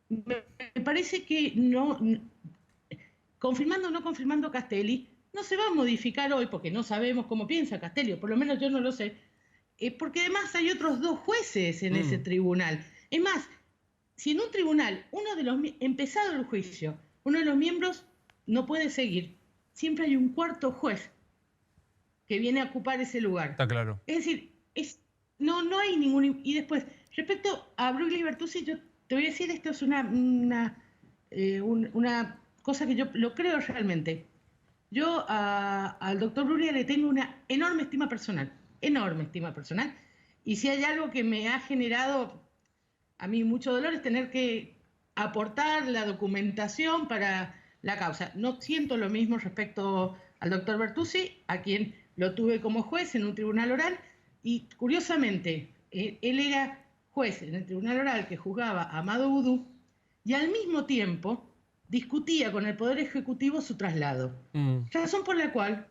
Me parece que confirmando o no confirmando Castelli, no se va a modificar hoy, porque no sabemos cómo piensa Castelli, o por lo menos yo no lo sé, porque además hay otros 2 jueces en ese tribunal. Es más, si en un tribunal, empezado el juicio, uno de los miembros no puede seguir, siempre hay un 4º juez que viene a ocupar ese lugar. Está claro. Es decir, no hay ningún... Y después, respecto a Bruglia y Bertuzzi, yo te voy a decir, esto es una cosa que yo lo creo realmente. Yo al doctor Bruglia le tengo una enorme estima personal, y si hay algo que me ha generado a mí mucho dolor es tener que aportar la documentación para la causa. No siento lo mismo respecto al doctor Bertuzzi, a quien lo tuve como juez en un tribunal oral, y curiosamente, él era juez en el tribunal oral que juzgaba a Amado Vudú, y al mismo tiempo discutía con el Poder Ejecutivo su traslado. Razón por la cual,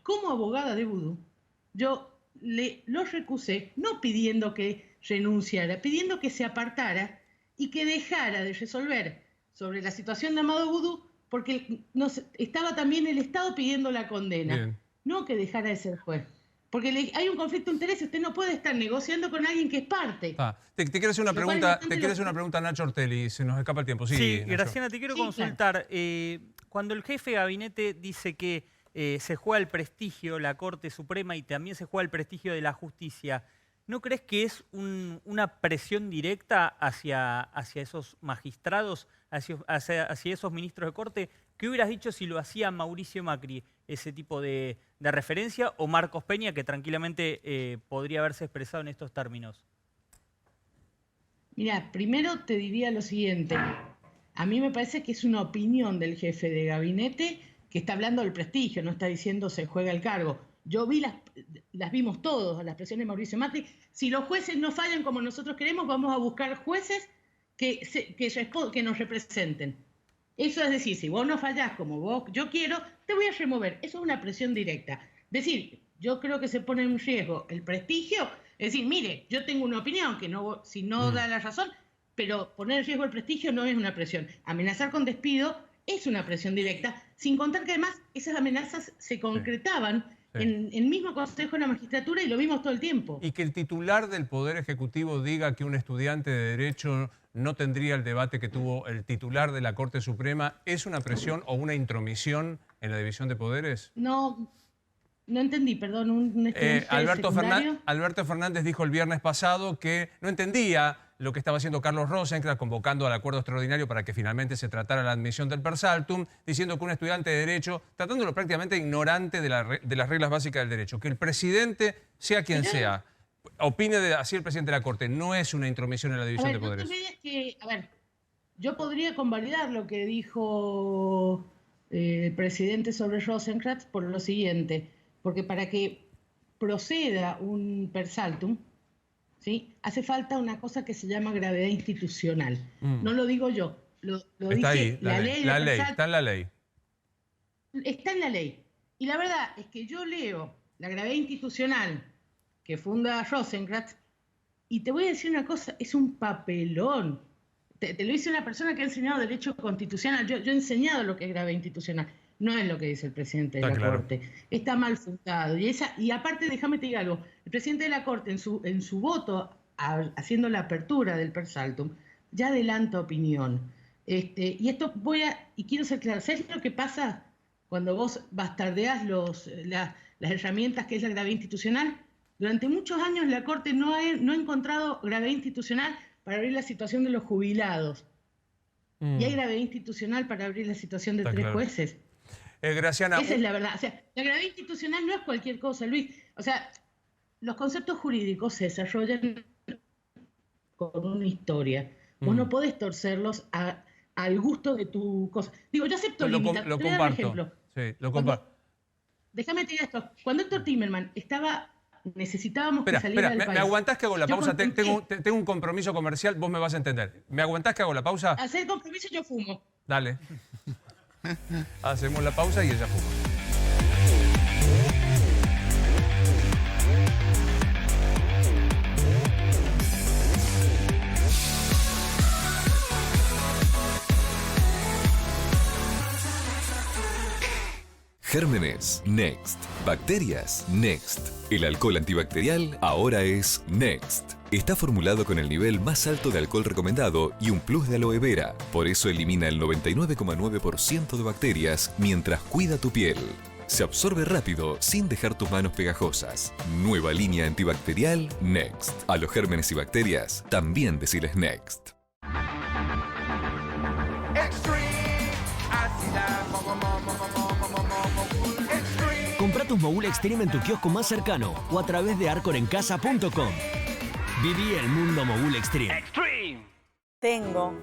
como abogada de Vudú, yo lo recusé, no pidiendo que renunciara, pidiendo que se apartara y que dejara de resolver sobre la situación de Amado Vudú, porque estaba también el Estado pidiendo la condena. Bien. No que dejara de ser juez. Porque hay un conflicto de interés, usted no puede estar negociando con alguien que es parte. Te quiero hacer una pregunta, Nacho Ortelli, se nos escapa el tiempo. Sí, Nacho. Graciana, te quiero consultar. Cuando el jefe de gabinete dice que se juega el prestigio, la Corte Suprema, y también se juega el prestigio de la justicia, ¿no crees que es una presión directa hacia esos magistrados, hacia esos ministros de Corte? ¿Qué hubieras dicho si lo hacía Mauricio Macri, ese tipo de referencia, o Marcos Peña, que tranquilamente podría haberse expresado en estos términos? Mira, primero te diría lo siguiente. A mí me parece que es una opinión del jefe de gabinete que está hablando del prestigio, no está diciendo se juega el cargo. Yo las vimos todos, las presiones de Mauricio Macri. Si los jueces no fallan como nosotros queremos, vamos a buscar jueces que nos representen. Eso es decir, si vos no fallás como yo quiero, te voy a remover. Eso es una presión directa. Decir, yo creo que se pone en riesgo el prestigio, es decir, mire, yo tengo una opinión que si no da la razón, pero poner en riesgo el prestigio no es una presión. Amenazar con despido es una presión directa, sin contar que además esas amenazas se concretaban en el mismo Consejo de la Magistratura y lo vimos todo el tiempo. Y que el titular del Poder Ejecutivo diga que un estudiante de Derecho no tendría el debate que tuvo el titular de la Corte Suprema, ¿es una presión o una intromisión en la división de poderes? No entendí, perdón. ¿Un estudiante Alberto Fernández dijo el viernes pasado que no entendía lo que estaba haciendo Carlos Rosenkrantz, convocando al acuerdo extraordinario para que finalmente se tratara la admisión del Per Saltum, diciendo que un estudiante de Derecho, tratándolo prácticamente ignorante de las reglas básicas del derecho, que el presidente, sea quien sea, opine así el presidente de la Corte, no es una intromisión en la división de poderes. Yo podría convalidar lo que dijo el presidente sobre Rosenkrantz por lo siguiente, porque para que proceda un Per Saltum, ¿sí?, hace falta una cosa que se llama gravedad institucional. No lo digo yo, lo está dice ahí, la ley, está en la ley. Está en la ley. Y la verdad es que yo leo la gravedad institucional que funda Rosenkrantz y te voy a decir una cosa, es un papelón. Te lo dice una persona que ha enseñado Derecho Constitucional. Yo he enseñado lo que es gravedad institucional. No es lo que dice el presidente de la Corte. Está mal fundado. Y aparte, déjame te digo algo. El presidente de la Corte, en su voto, haciendo la apertura del Per Saltum, ya adelanta opinión. Y esto quiero ser claro. ¿Sabes lo que pasa cuando vos bastardeás las herramientas que es la gravedad institucional? Durante muchos años la Corte no ha encontrado gravedad institucional para abrir la situación de los jubilados. Y hay gravedad institucional para abrir la situación de tres jueces. Graciana, esa es la verdad. O sea, la gravedad institucional no es cualquier cosa, Luis. O sea, los conceptos jurídicos se desarrollan con una historia. Vos no podés torcerlos al gusto de tu cosa. Digo, yo acepto límites. Lo comparto. Un ejemplo. Sí, lo comparto. Déjame decir esto. Cuando Héctor Timerman necesitábamos que saliera del país. ¿Me aguantás que hago la pausa? Tengo un compromiso comercial, vos me vas a entender. ¿Me aguantás que hago la pausa? Hacer compromiso, yo fumo. Dale. Hacemos la pausa y ella fuma. Gérmenes, Next. Bacterias, Next. El alcohol antibacterial ahora es Next. Está formulado con el nivel más alto de alcohol recomendado y un plus de aloe vera. Por eso elimina el 99,9% de bacterias mientras cuida tu piel. Se absorbe rápido sin dejar tus manos pegajosas. Nueva línea antibacterial Next. A los gérmenes y bacterias también deciles Next. Compra tus Mogul Extreme en tu kiosco más cercano o a través de arcorencasa.com. Viví el mundo Mogul Extreme. Tengo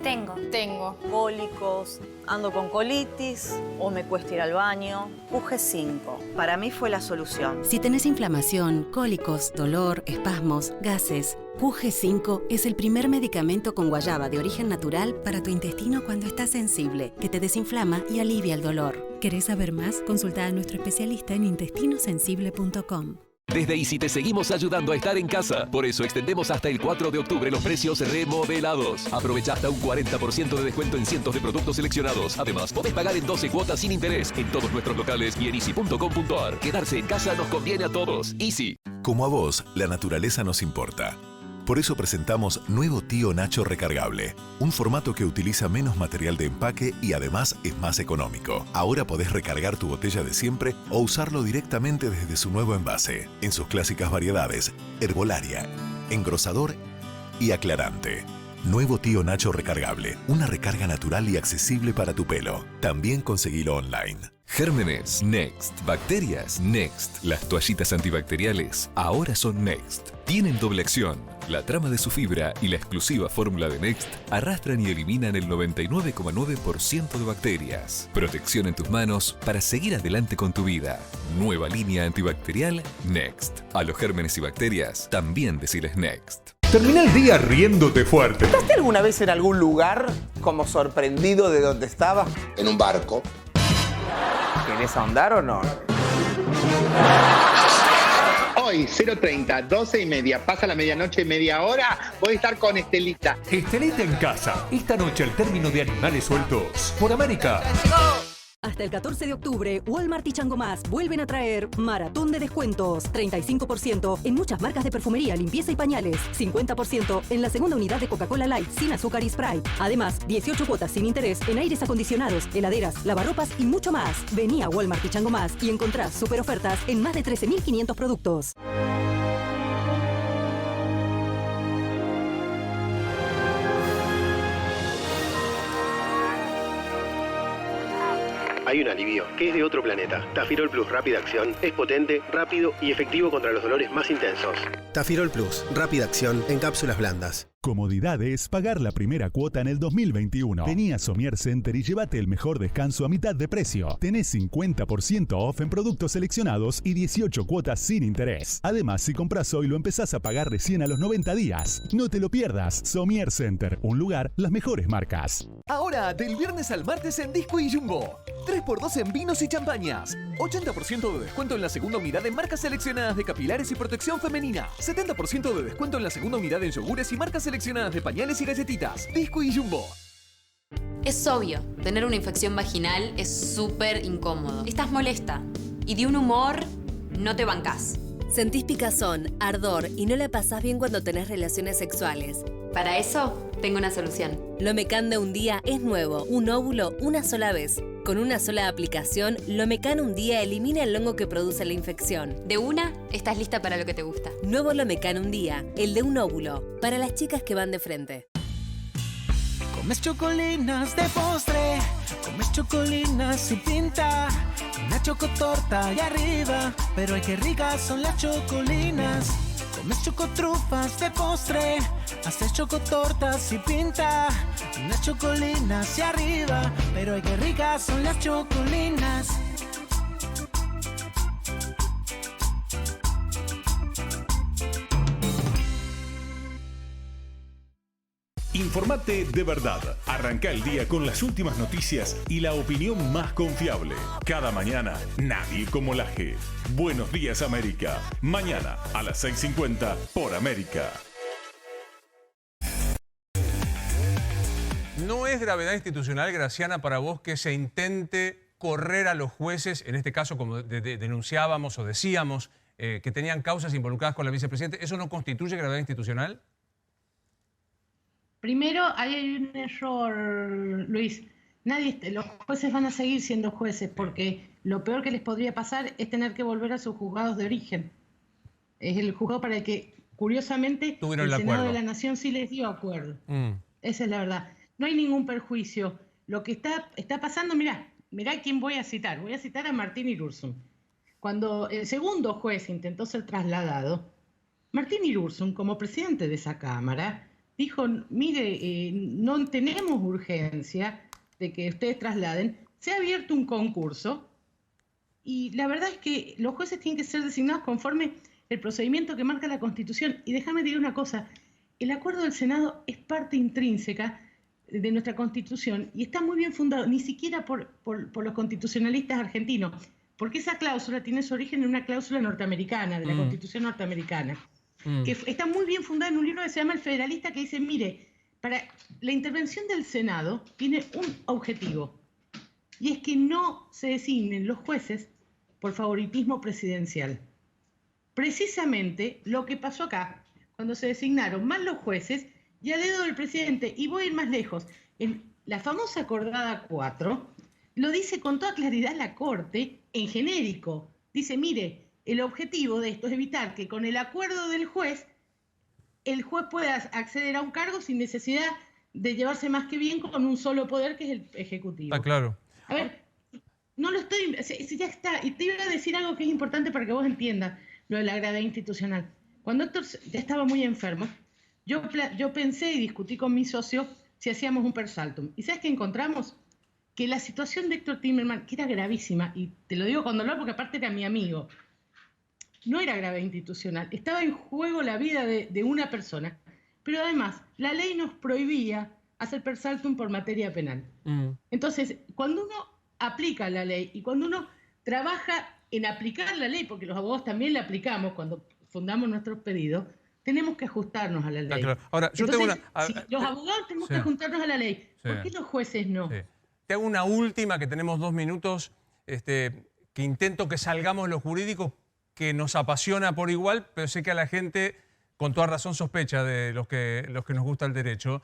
cólicos, ando con colitis o me cuesta ir al baño. QG5, para mí fue la solución. Si tenés inflamación, cólicos, dolor, espasmos, gases, QG5 es el primer medicamento con guayaba de origen natural para tu intestino cuando está sensible, que te desinflama y alivia el dolor. ¿Querés saber más? Consulta a nuestro especialista en intestinosensible.com. Desde Easy te seguimos ayudando a estar en casa. Por eso extendemos hasta el 4 de octubre los precios remodelados. Aprovecha hasta un 40% de descuento en cientos de productos seleccionados. Además, podés pagar en 12 cuotas sin interés en todos nuestros locales y en easy.com.ar. Quedarse en casa nos conviene a todos. Easy. Como a vos, la naturaleza nos importa. Por eso presentamos Nuevo Tío Nacho Recargable, un formato que utiliza menos material de empaque y además es más económico. Ahora podés recargar tu botella de siempre o usarlo directamente desde su nuevo envase, en sus clásicas variedades, herbolaria, engrosador y aclarante. Nuevo Tío Nacho Recargable, una recarga natural y accesible para tu pelo. También conseguilo online. Gérmenes, Next. Bacterias, Next. Las toallitas antibacteriales ahora son Next. Tienen doble acción. La trama de su fibra y la exclusiva fórmula de Next arrastran y eliminan el 99,9% de bacterias. Protección en tus manos para seguir adelante con tu vida. Nueva línea antibacterial Next. A los gérmenes y bacterias también deciles Next. Termina el día riéndote fuerte. ¿Estás alguna vez en algún lugar como sorprendido de donde estabas? En un barco. ¿Querés ahondar o no? Hoy, 0:30, 12:30, pasa la medianoche, media hora, voy a estar con Estelita. Estelita en casa. Esta noche al término de Animales Sueltos. Por América. Hasta el 14 de octubre, Walmart y Chango Más vuelven a traer maratón de descuentos. 35% en muchas marcas de perfumería, limpieza y pañales. 50% en la segunda unidad de Coca-Cola Light sin azúcar y Sprite. Además, 18 cuotas sin interés en aires acondicionados, heladeras, lavarropas y mucho más. Vení a Walmart y Chango Más y encontrás super ofertas en más de 13.500 productos. Hay un alivio, que es de otro planeta. Tafirol Plus Rápida Acción es potente, rápido y efectivo contra los dolores más intensos. Tafirol Plus, rápida acción en cápsulas blandas. Comodidad es pagar la primera cuota en el 2021. Vení a Somier Center y llévate el mejor descanso a mitad de precio. Tenés 50% off en productos seleccionados y 18 cuotas sin interés. Además, si compras hoy lo empezás a pagar recién a los 90 días. No te lo pierdas. Somier Center, un lugar, las mejores marcas. Ahora, del viernes al martes en Disco y Jumbo. 3x2 en vinos y champañas. 80% de descuento en la segunda unidad en marcas seleccionadas de capilares y protección femenina. 70% de descuento en la segunda unidad en yogures y marcas seleccionadas de pañales y galletitas. Disco y Jumbo. Es obvio, tener una infección vaginal es súper incómodo. Estás molesta y de un humor no te bancás. Sentís picazón, ardor y no la pasás bien cuando tenés relaciones sexuales. Para eso, tengo una solución. Lomecan de un día es nuevo, un óvulo una sola vez. Con una sola aplicación, Lomecan un día elimina el hongo que produce la infección. De una, estás lista para lo que te gusta. Nuevo Lomecan un día, el de un óvulo, para las chicas que van de frente. Comes chocolinas de postre, comes chocolinas y pinta, una chocotorta allá arriba, pero ay qué ricas son las chocolinas. Comes chocotrufas de postre, haces chocotortas y pinta, unas chocolinas hacia arriba, pero ay qué ricas son las chocolinas. Informate de verdad. Arranca el día con las últimas noticias y la opinión más confiable. Cada mañana, nadie como la G. Buenos días, América. Mañana a las 6:50 por América. ¿No es gravedad institucional, Graciana, para vos que se intente correr a los jueces, en este caso como denunciábamos o decíamos, que tenían causas involucradas con la vicepresidenta? ¿Eso no constituye gravedad institucional? Primero, ahí hay un error, Luis. Los jueces van a seguir siendo jueces porque lo peor que les podría pasar es tener que volver a sus juzgados de origen. Es el juzgado para el que, curiosamente, el Senado de la Nación sí les dio acuerdo. Esa es la verdad. No hay ningún perjuicio. Lo que está pasando, mirá quién voy a citar. Voy a citar a Martín Irurzun. Cuando el segundo juez intentó ser trasladado, Martín Irurzun, como presidente de esa Cámara, dijo, mire, no tenemos urgencia de que ustedes trasladen, se ha abierto un concurso y la verdad es que los jueces tienen que ser designados conforme el procedimiento que marca la Constitución. Y déjame decir una cosa, el acuerdo del Senado es parte intrínseca de nuestra Constitución y está muy bien fundado, ni siquiera por los constitucionalistas argentinos, porque esa cláusula tiene su origen en una cláusula norteamericana, de la Constitución norteamericana, que está muy bien fundada en un libro que se llama El Federalista, que dice, mire, para la intervención del Senado tiene un objetivo, y es que no se designen los jueces por favoritismo presidencial. Precisamente lo que pasó acá, cuando se designaron mal los jueces y a dedo del presidente, y voy a ir más lejos, en la famosa acordada 4, lo dice con toda claridad la Corte en genérico. Dice, mire, el objetivo de esto es evitar que con el acuerdo del juez, el juez pueda acceder a un cargo sin necesidad de llevarse más que bien con un solo poder, que es el ejecutivo. Está claro. A ver, no lo estoy... Ya está. Y te iba a decir algo que es importante para que vos entiendas lo de la gravedad institucional. Cuando Héctor ya estaba muy enfermo, yo pensé y discutí con mi socio si hacíamos un per saltum. ¿Y sabes qué encontramos? Que la situación de Héctor Timerman, que era gravísima, y te lo digo con dolor porque aparte era mi amigo, no era gravedad institucional, estaba en juego la vida de una persona, pero además la ley nos prohibía hacer per saltum por materia penal. Entonces, cuando uno aplica la ley y cuando uno trabaja en aplicar la ley, porque los abogados también la aplicamos cuando fundamos nuestros pedidos, tenemos que ajustarnos a la ley. Claro. Ahora, yo entonces, tengo si los abogados tenemos que ajustarnos a la ley, ¿por qué los jueces no? Te hago una última, que tenemos 2 minutos, que intento que salgamos lo jurídico, que nos apasiona por igual, pero sé que a la gente, con toda razón, sospecha de los que nos gusta el derecho.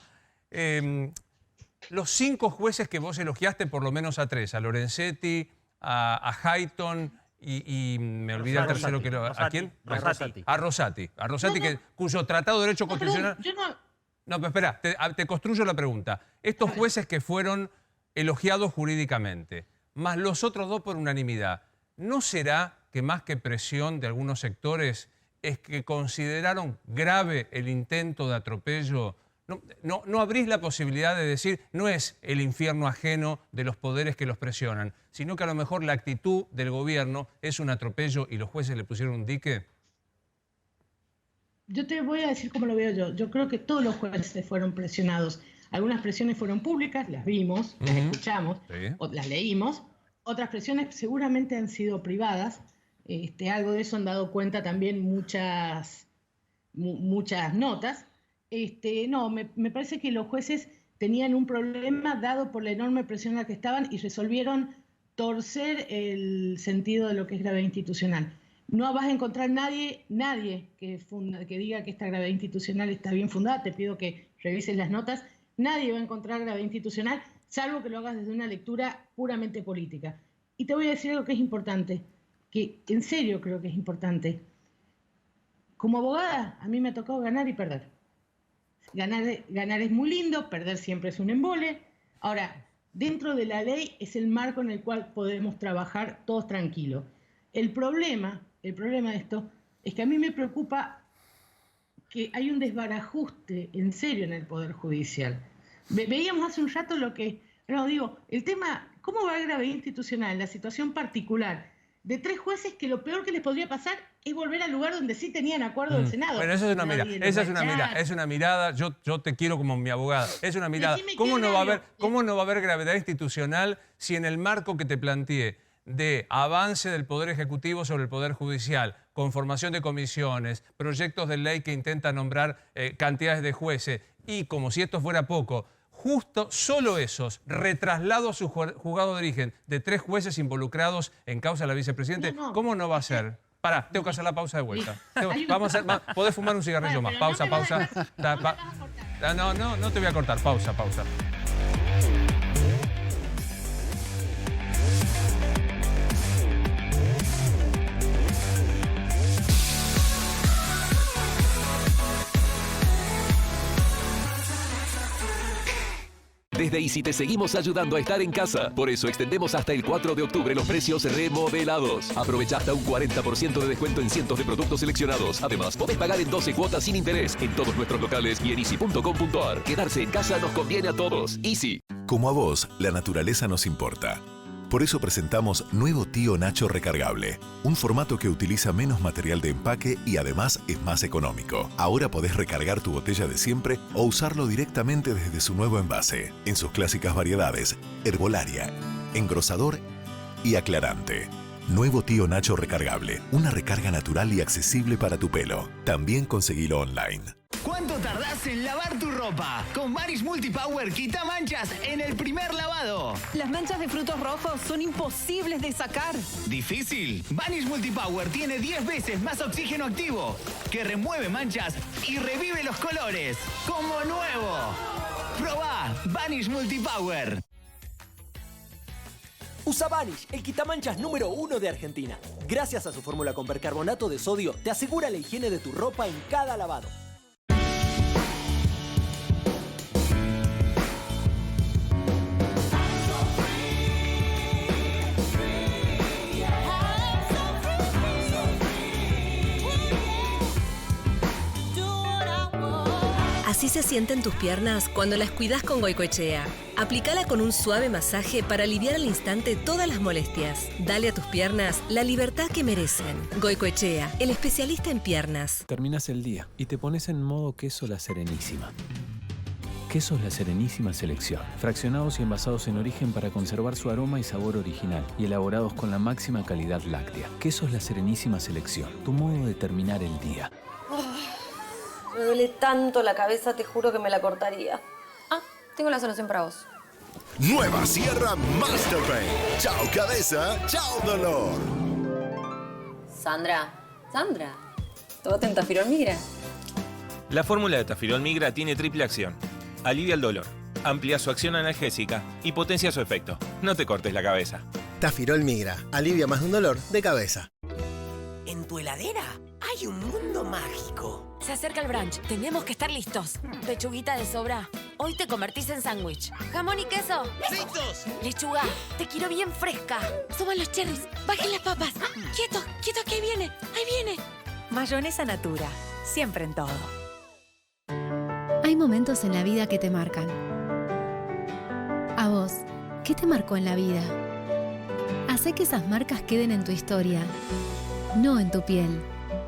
Los 5 jueces que vos elogiaste, por lo menos a 3, a Lorenzetti, a Hayton y me olvidé el tercero que lo... ¿A quién? A Rosati. A Rosati. A Rosati, cuyo tratado de derecho constitucional... No, pero espera, te construyo la pregunta. Estos jueces que fueron elogiados jurídicamente, más los otros 2 por unanimidad, ¿no será que más que presión de algunos sectores es que consideraron grave el intento de atropello? No abrís la posibilidad de decir, no es el infierno ajeno de los poderes que los presionan, sino que a lo mejor la actitud del gobierno es un atropello y los jueces le pusieron un dique? Yo te voy a decir cómo lo veo yo. Yo creo que todos los jueces fueron presionados. Algunas presiones fueron públicas, las vimos, las escuchamos, o las leímos. Otras presiones seguramente han sido privadas. Algo de eso han dado cuenta también muchas notas. Me parece que los jueces tenían un problema dado por la enorme presión en la que estaban y resolvieron torcer el sentido de lo que es gravedad institucional. No vas a encontrar nadie que diga que esta gravedad institucional está bien fundada. Te pido que revises las notas. Nadie va a encontrar gravedad institucional, salvo que lo hagas desde una lectura puramente política. Y te voy a decir algo que es importante, que en serio creo que es importante. Como abogada, a mí me ha tocado ganar y perder. Ganar es muy lindo, perder siempre es un embole. Ahora, dentro de la ley es el marco en el cual podemos trabajar todos tranquilos. El problema de esto es que a mí me preocupa que hay un desbarajuste en serio en el Poder Judicial. Veíamos hace un rato el tema, ¿cómo va a haber gravedad institucional en la situación particular de 3 jueces que lo peor que les podría pasar es volver al lugar donde sí tenían acuerdo del Senado? Bueno, eso es una mirada, yo te quiero como mi abogada, es una mirada. ¿Cómo no va a haber gravedad institucional si en el marco que te planteé de avance del Poder Ejecutivo sobre el Poder Judicial, conformación de comisiones, proyectos de ley que intentan nombrar cantidades de jueces, y como si esto fuera poco, justo solo esos, retraslado a su juzgado de origen de 3 jueces involucrados en causa de la vicepresidente, ¿cómo no va a ser? Pará, tengo que hacer la pausa de vuelta. Podés fumar un cigarrillo más. Pausa. No te voy a cortar. Pausa. Desde Easy te seguimos ayudando a estar en casa. Por eso extendemos hasta el 4 de octubre los precios remodelados. Aprovecha hasta un 40% de descuento en cientos de productos seleccionados. Además, podés pagar en 12 cuotas sin interés en todos nuestros locales y en easy.com.ar. Quedarse en casa nos conviene a todos. Easy. Como a vos, la naturaleza nos importa. Por eso presentamos Nuevo Tío Nacho Recargable, un formato que utiliza menos material de empaque y además es más económico. Ahora podés recargar tu botella de siempre o usarlo directamente desde su nuevo envase, en sus clásicas variedades, herbolaria, engrosador y aclarante. Nuevo Tío Nacho recargable. Una recarga natural y accesible para tu pelo. También conseguilo online. ¿Cuánto tardás en lavar tu ropa? Con Vanish Multipower quita manchas en el primer lavado. Las manchas de frutos rojos son imposibles de sacar. ¿Difícil? Vanish Multipower tiene 10 veces más oxígeno activo, que remueve manchas y revive los colores. ¡Como nuevo! Probá Vanish Multipower. Usa Vanish, el quitamanchas número 1 de Argentina. Gracias a su fórmula con percarbonato de sodio, te asegura la higiene de tu ropa en cada lavado. Así se sienten tus piernas cuando las cuidas con Goicoechea. Aplicala con un suave masaje para aliviar al instante todas las molestias. Dale a tus piernas la libertad que merecen. Goicoechea, el especialista en piernas. Terminas el día y te pones en modo queso La Serenísima. Quesos La Serenísima Selección. Fraccionados y envasados en origen para conservar su aroma y sabor original. Y elaborados con la máxima calidad láctea. Quesos La Serenísima Selección. Tu modo de terminar el día. Me duele tanto la cabeza, te juro que me la cortaría. Ah, tengo la solución para vos. Nueva Sierra Master Pain. Chao cabeza, chao dolor. Sandra, ¿tomate un Tafirol Migra? La fórmula de Tafirol Migra tiene triple acción. Alivia el dolor, amplía su acción analgésica y potencia su efecto. No te cortes la cabeza. Tafirol Migra. Alivia más de un dolor de cabeza. En tu heladera hay un mundo mágico. Se acerca el brunch. Tenemos que estar listos. Pechuguita de sobra. Hoy te convertís en sándwich. Jamón y queso. ¡Fritos! Lechuga. Te quiero bien fresca. Suban los cherries. Bajen las papas. Quieto, quieto, que ahí viene. Ahí viene. Mayonesa Natura. Siempre en todo. Hay momentos en la vida que te marcan. A vos, ¿qué te marcó en la vida? Hacé que esas marcas queden en tu historia, no en tu piel.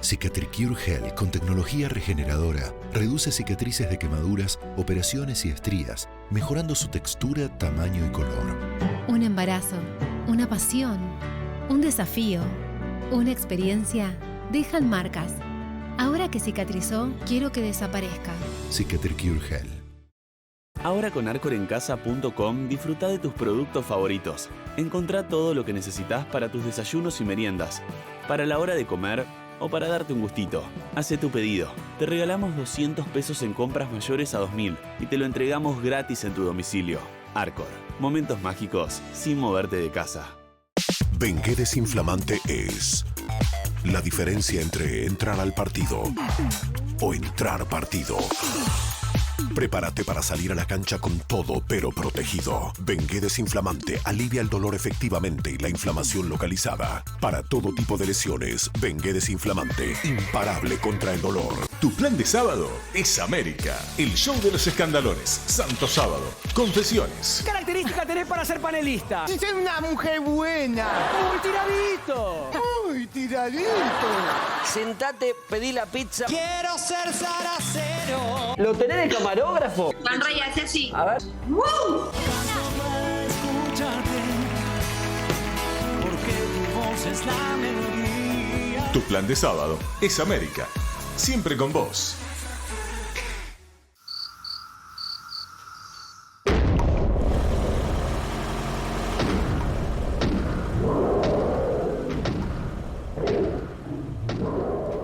Cicatricure Gel con tecnología regeneradora reduce cicatrices de quemaduras, operaciones y estrías, mejorando su textura, tamaño y color. Un embarazo, una pasión, un desafío, una experiencia dejan marcas. Ahora que cicatrizó, quiero que desaparezca. Cicatricure Gel. Ahora con arcorencasa.com disfruta de tus productos favoritos. Encontrá todo lo que necesitas para tus desayunos y meriendas, para la hora de comer o para darte un gustito. Hace tu pedido. Te regalamos 200 pesos en compras mayores a 2000 y te lo entregamos gratis en tu domicilio. Arcor. Momentos mágicos sin moverte de casa. Bengué Desinflamante es la diferencia entre entrar al partido o entrar partido. Prepárate para salir a la cancha con todo, pero protegido. Bengué Desinflamante alivia el dolor efectivamente y la inflamación localizada. Para todo tipo de lesiones, Bengué Desinflamante, imparable contra el dolor. Tu plan de sábado es América. El show de los escandalones. Santo Sábado. Confesiones. ¿Qué característica tenés para ser panelista? ¡Y soy una mujer buena! ¡Uy, tiradito! ¡Uy, tiradito! Sentate, pedí la pizza. ¡Quiero ser zaracero! ¿Lo tenés de camarógrafo? Sonreí, hace así. A ver. ¡Woo! Porque tu voz es la melodía. Tu plan de sábado es América. Siempre con vos.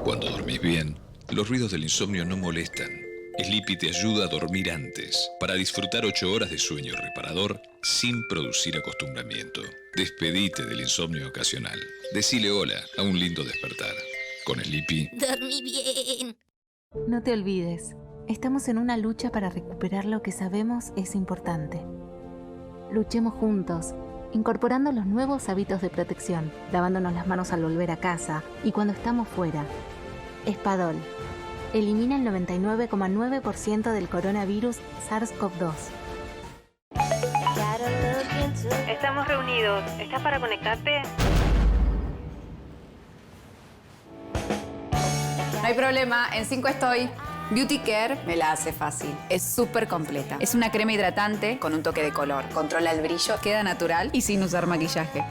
Cuando dormís bien, los ruidos del insomnio no molestan. Sleepy te ayuda a dormir antes, para disfrutar 8 horas de sueño reparador sin producir acostumbramiento. Despedite del insomnio ocasional. Decile hola a un lindo despertar. Con Sleepy. Dormí bien. No te olvides, estamos en una lucha para recuperar lo que sabemos es importante. Luchemos juntos, incorporando los nuevos hábitos de protección, lavándonos las manos al volver a casa y cuando estamos fuera. Espadol. Elimina el 99,9% del coronavirus SARS-CoV-2. Estamos reunidos. ¿Estás para conectarte? No hay problema, en 5 estoy. Beauty Care me la hace fácil. Es súper completa. Es una crema hidratante con un toque de color. Controla el brillo, queda natural y sin usar maquillaje.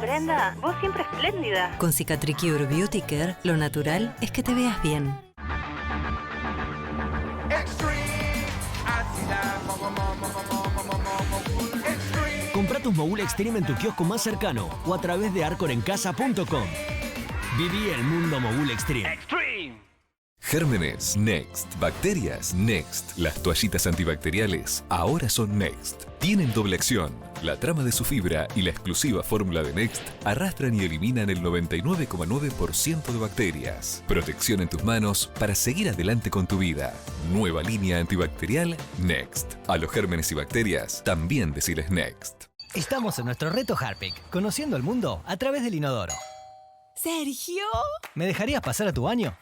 Brenda, vos siempre espléndida. Con Cicatricure Beauty Care, lo natural es que te veas bien. Compra tus Mogul Extreme en tu kiosco más cercano o a través de arcorencasa.com. Viví el mundo Mogul Extreme. Gérmenes, Next. Bacterias, Next. Las toallitas antibacteriales ahora son Next. Tienen doble acción. La trama de su fibra y la exclusiva fórmula de Next arrastran y eliminan el 99,9% de bacterias. Protección en tus manos para seguir adelante con tu vida. Nueva línea antibacterial Next. A los gérmenes y bacterias también deciles Next. Estamos en nuestro reto Harpic, conociendo el mundo a través del inodoro. ¿Sergio? ¿Me dejarías pasar a tu baño?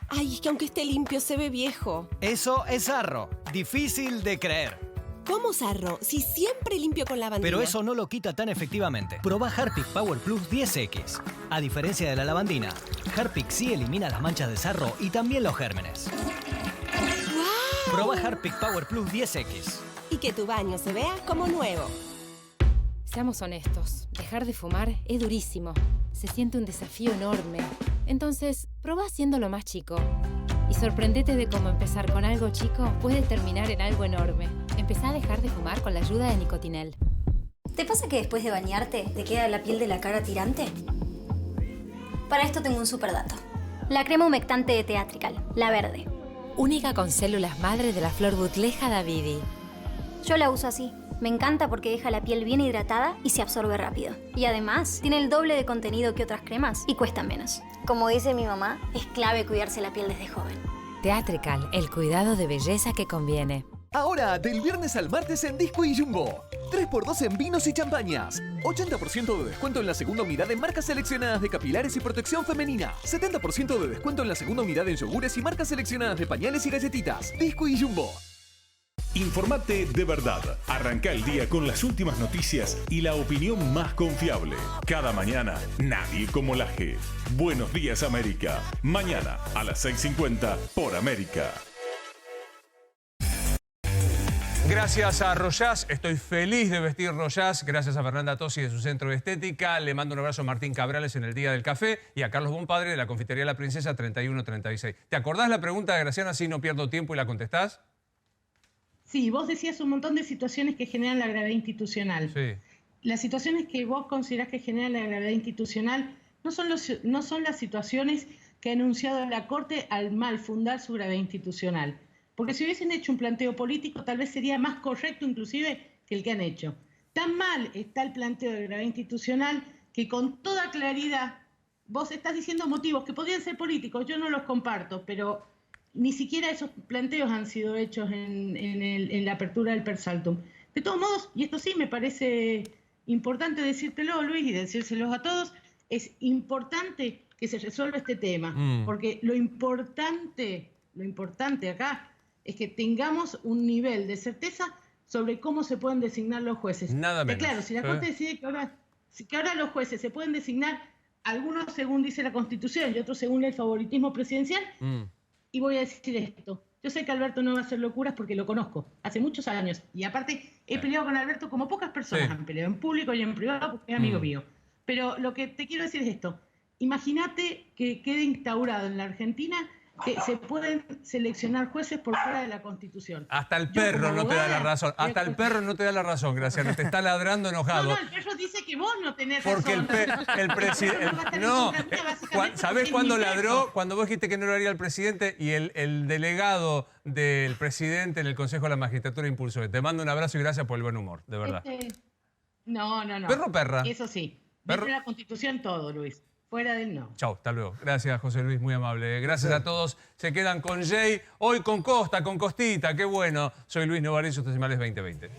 Ay, es que aunque esté limpio se ve viejo. Eso es sarro. Difícil de creer. ¿Cómo sarro? Si siempre limpio con lavandina. Pero eso no lo quita tan efectivamente. Probá Harpic Power Plus 10X. A diferencia de la lavandina, Harpic sí elimina las manchas de sarro y también los gérmenes. ¡Wow! Probá Harpic Power Plus 10X. Y que tu baño se vea como nuevo. Seamos honestos, dejar de fumar es durísimo. Se siente un desafío enorme. Entonces, probá haciéndolo más chico. Y sorprendete de cómo empezar con algo chico puede terminar en algo enorme. Empezá a dejar de fumar con la ayuda de Nicotinell. ¿Te pasa que después de bañarte te queda la piel de la cara tirante? Para esto tengo un super dato. La crema humectante de Teatrical, la verde. Única con células madre de la flor Butleja davidi. Yo la uso así. Me encanta porque deja la piel bien hidratada y se absorbe rápido. Y además, tiene el doble de contenido que otras cremas y cuesta menos. Como dice mi mamá, es clave cuidarse la piel desde joven. Teatrical, el cuidado de belleza que conviene. Ahora, del viernes al martes en Disco y Jumbo. 3x2 en vinos y champañas. 80% de descuento en la segunda unidad en marcas seleccionadas de capilares y protección femenina. 70% de descuento en la segunda unidad en yogures y marcas seleccionadas de pañales y galletitas. Disco y Jumbo. Informate de verdad. Arranca el día con las últimas noticias y la opinión más confiable. Cada mañana, nadie como la G. Buenos días, América. Mañana a las 6:50 por América. Gracias a Royaz, estoy feliz de vestir Royaz. Gracias a Fernanda Tosi de su centro de estética. Le mando un abrazo a Martín Cabrales en el Día del Café y a Carlos Bompadre de la Confitería La Princesa 3136. ¿Te acordás la pregunta de Graciana? Así no pierdo tiempo y la contestás. Sí, vos decías un montón de situaciones que generan la gravedad institucional. Sí. Las situaciones que vos considerás que generan la gravedad institucional no son las situaciones que ha enunciado la Corte al mal fundar su gravedad institucional. Porque si hubiesen hecho un planteo político, tal vez sería más correcto inclusive que el que han hecho. Tan mal está el planteo de gravedad institucional que con toda claridad vos estás diciendo motivos que podrían ser políticos, yo no los comparto, pero ni siquiera esos planteos han sido hechos en la apertura del Persaltum. De todos modos, y esto sí me parece importante decírtelo, Luis, y decírselos a todos, es importante que se resuelva este tema, porque lo importante acá es que tengamos un nivel de certeza sobre cómo se pueden designar los jueces. Nada menos. Claro, si la Corte decide que ahora los jueces se pueden designar, algunos según dice la Constitución y otros según el favoritismo presidencial, y voy a decir esto. Yo sé que Alberto no va a hacer locuras porque lo conozco hace muchos años. Y aparte he peleado con Alberto como pocas personas han peleado, en público y en privado, porque es amigo mío. Pero lo que te quiero decir es esto. Imagínate que quede instaurado en la Argentina que se pueden seleccionar jueces por fuera de la Constitución. Hasta el perro no te da la razón. Hasta el perro no te da la razón, Graciano. Te está ladrando enojado. No, el perro dice que vos no tenés porque razón. Porque el presidente... No, ¿sabés cuándo ladró? Cuando vos dijiste que no lo haría el presidente y el delegado del presidente en el Consejo de la Magistratura impulsó. Te mando un abrazo y gracias por el buen humor, de verdad. No. ¿Perro o perra? Eso sí. Dentro de la Constitución todo, Luis. Fuera del no. Chau, hasta luego. Gracias, José Luis, muy amable. Gracias a todos. Se quedan con Jay, hoy con Costa, con Costita, qué bueno. Soy Luis Novarecio, estos es Males 2020.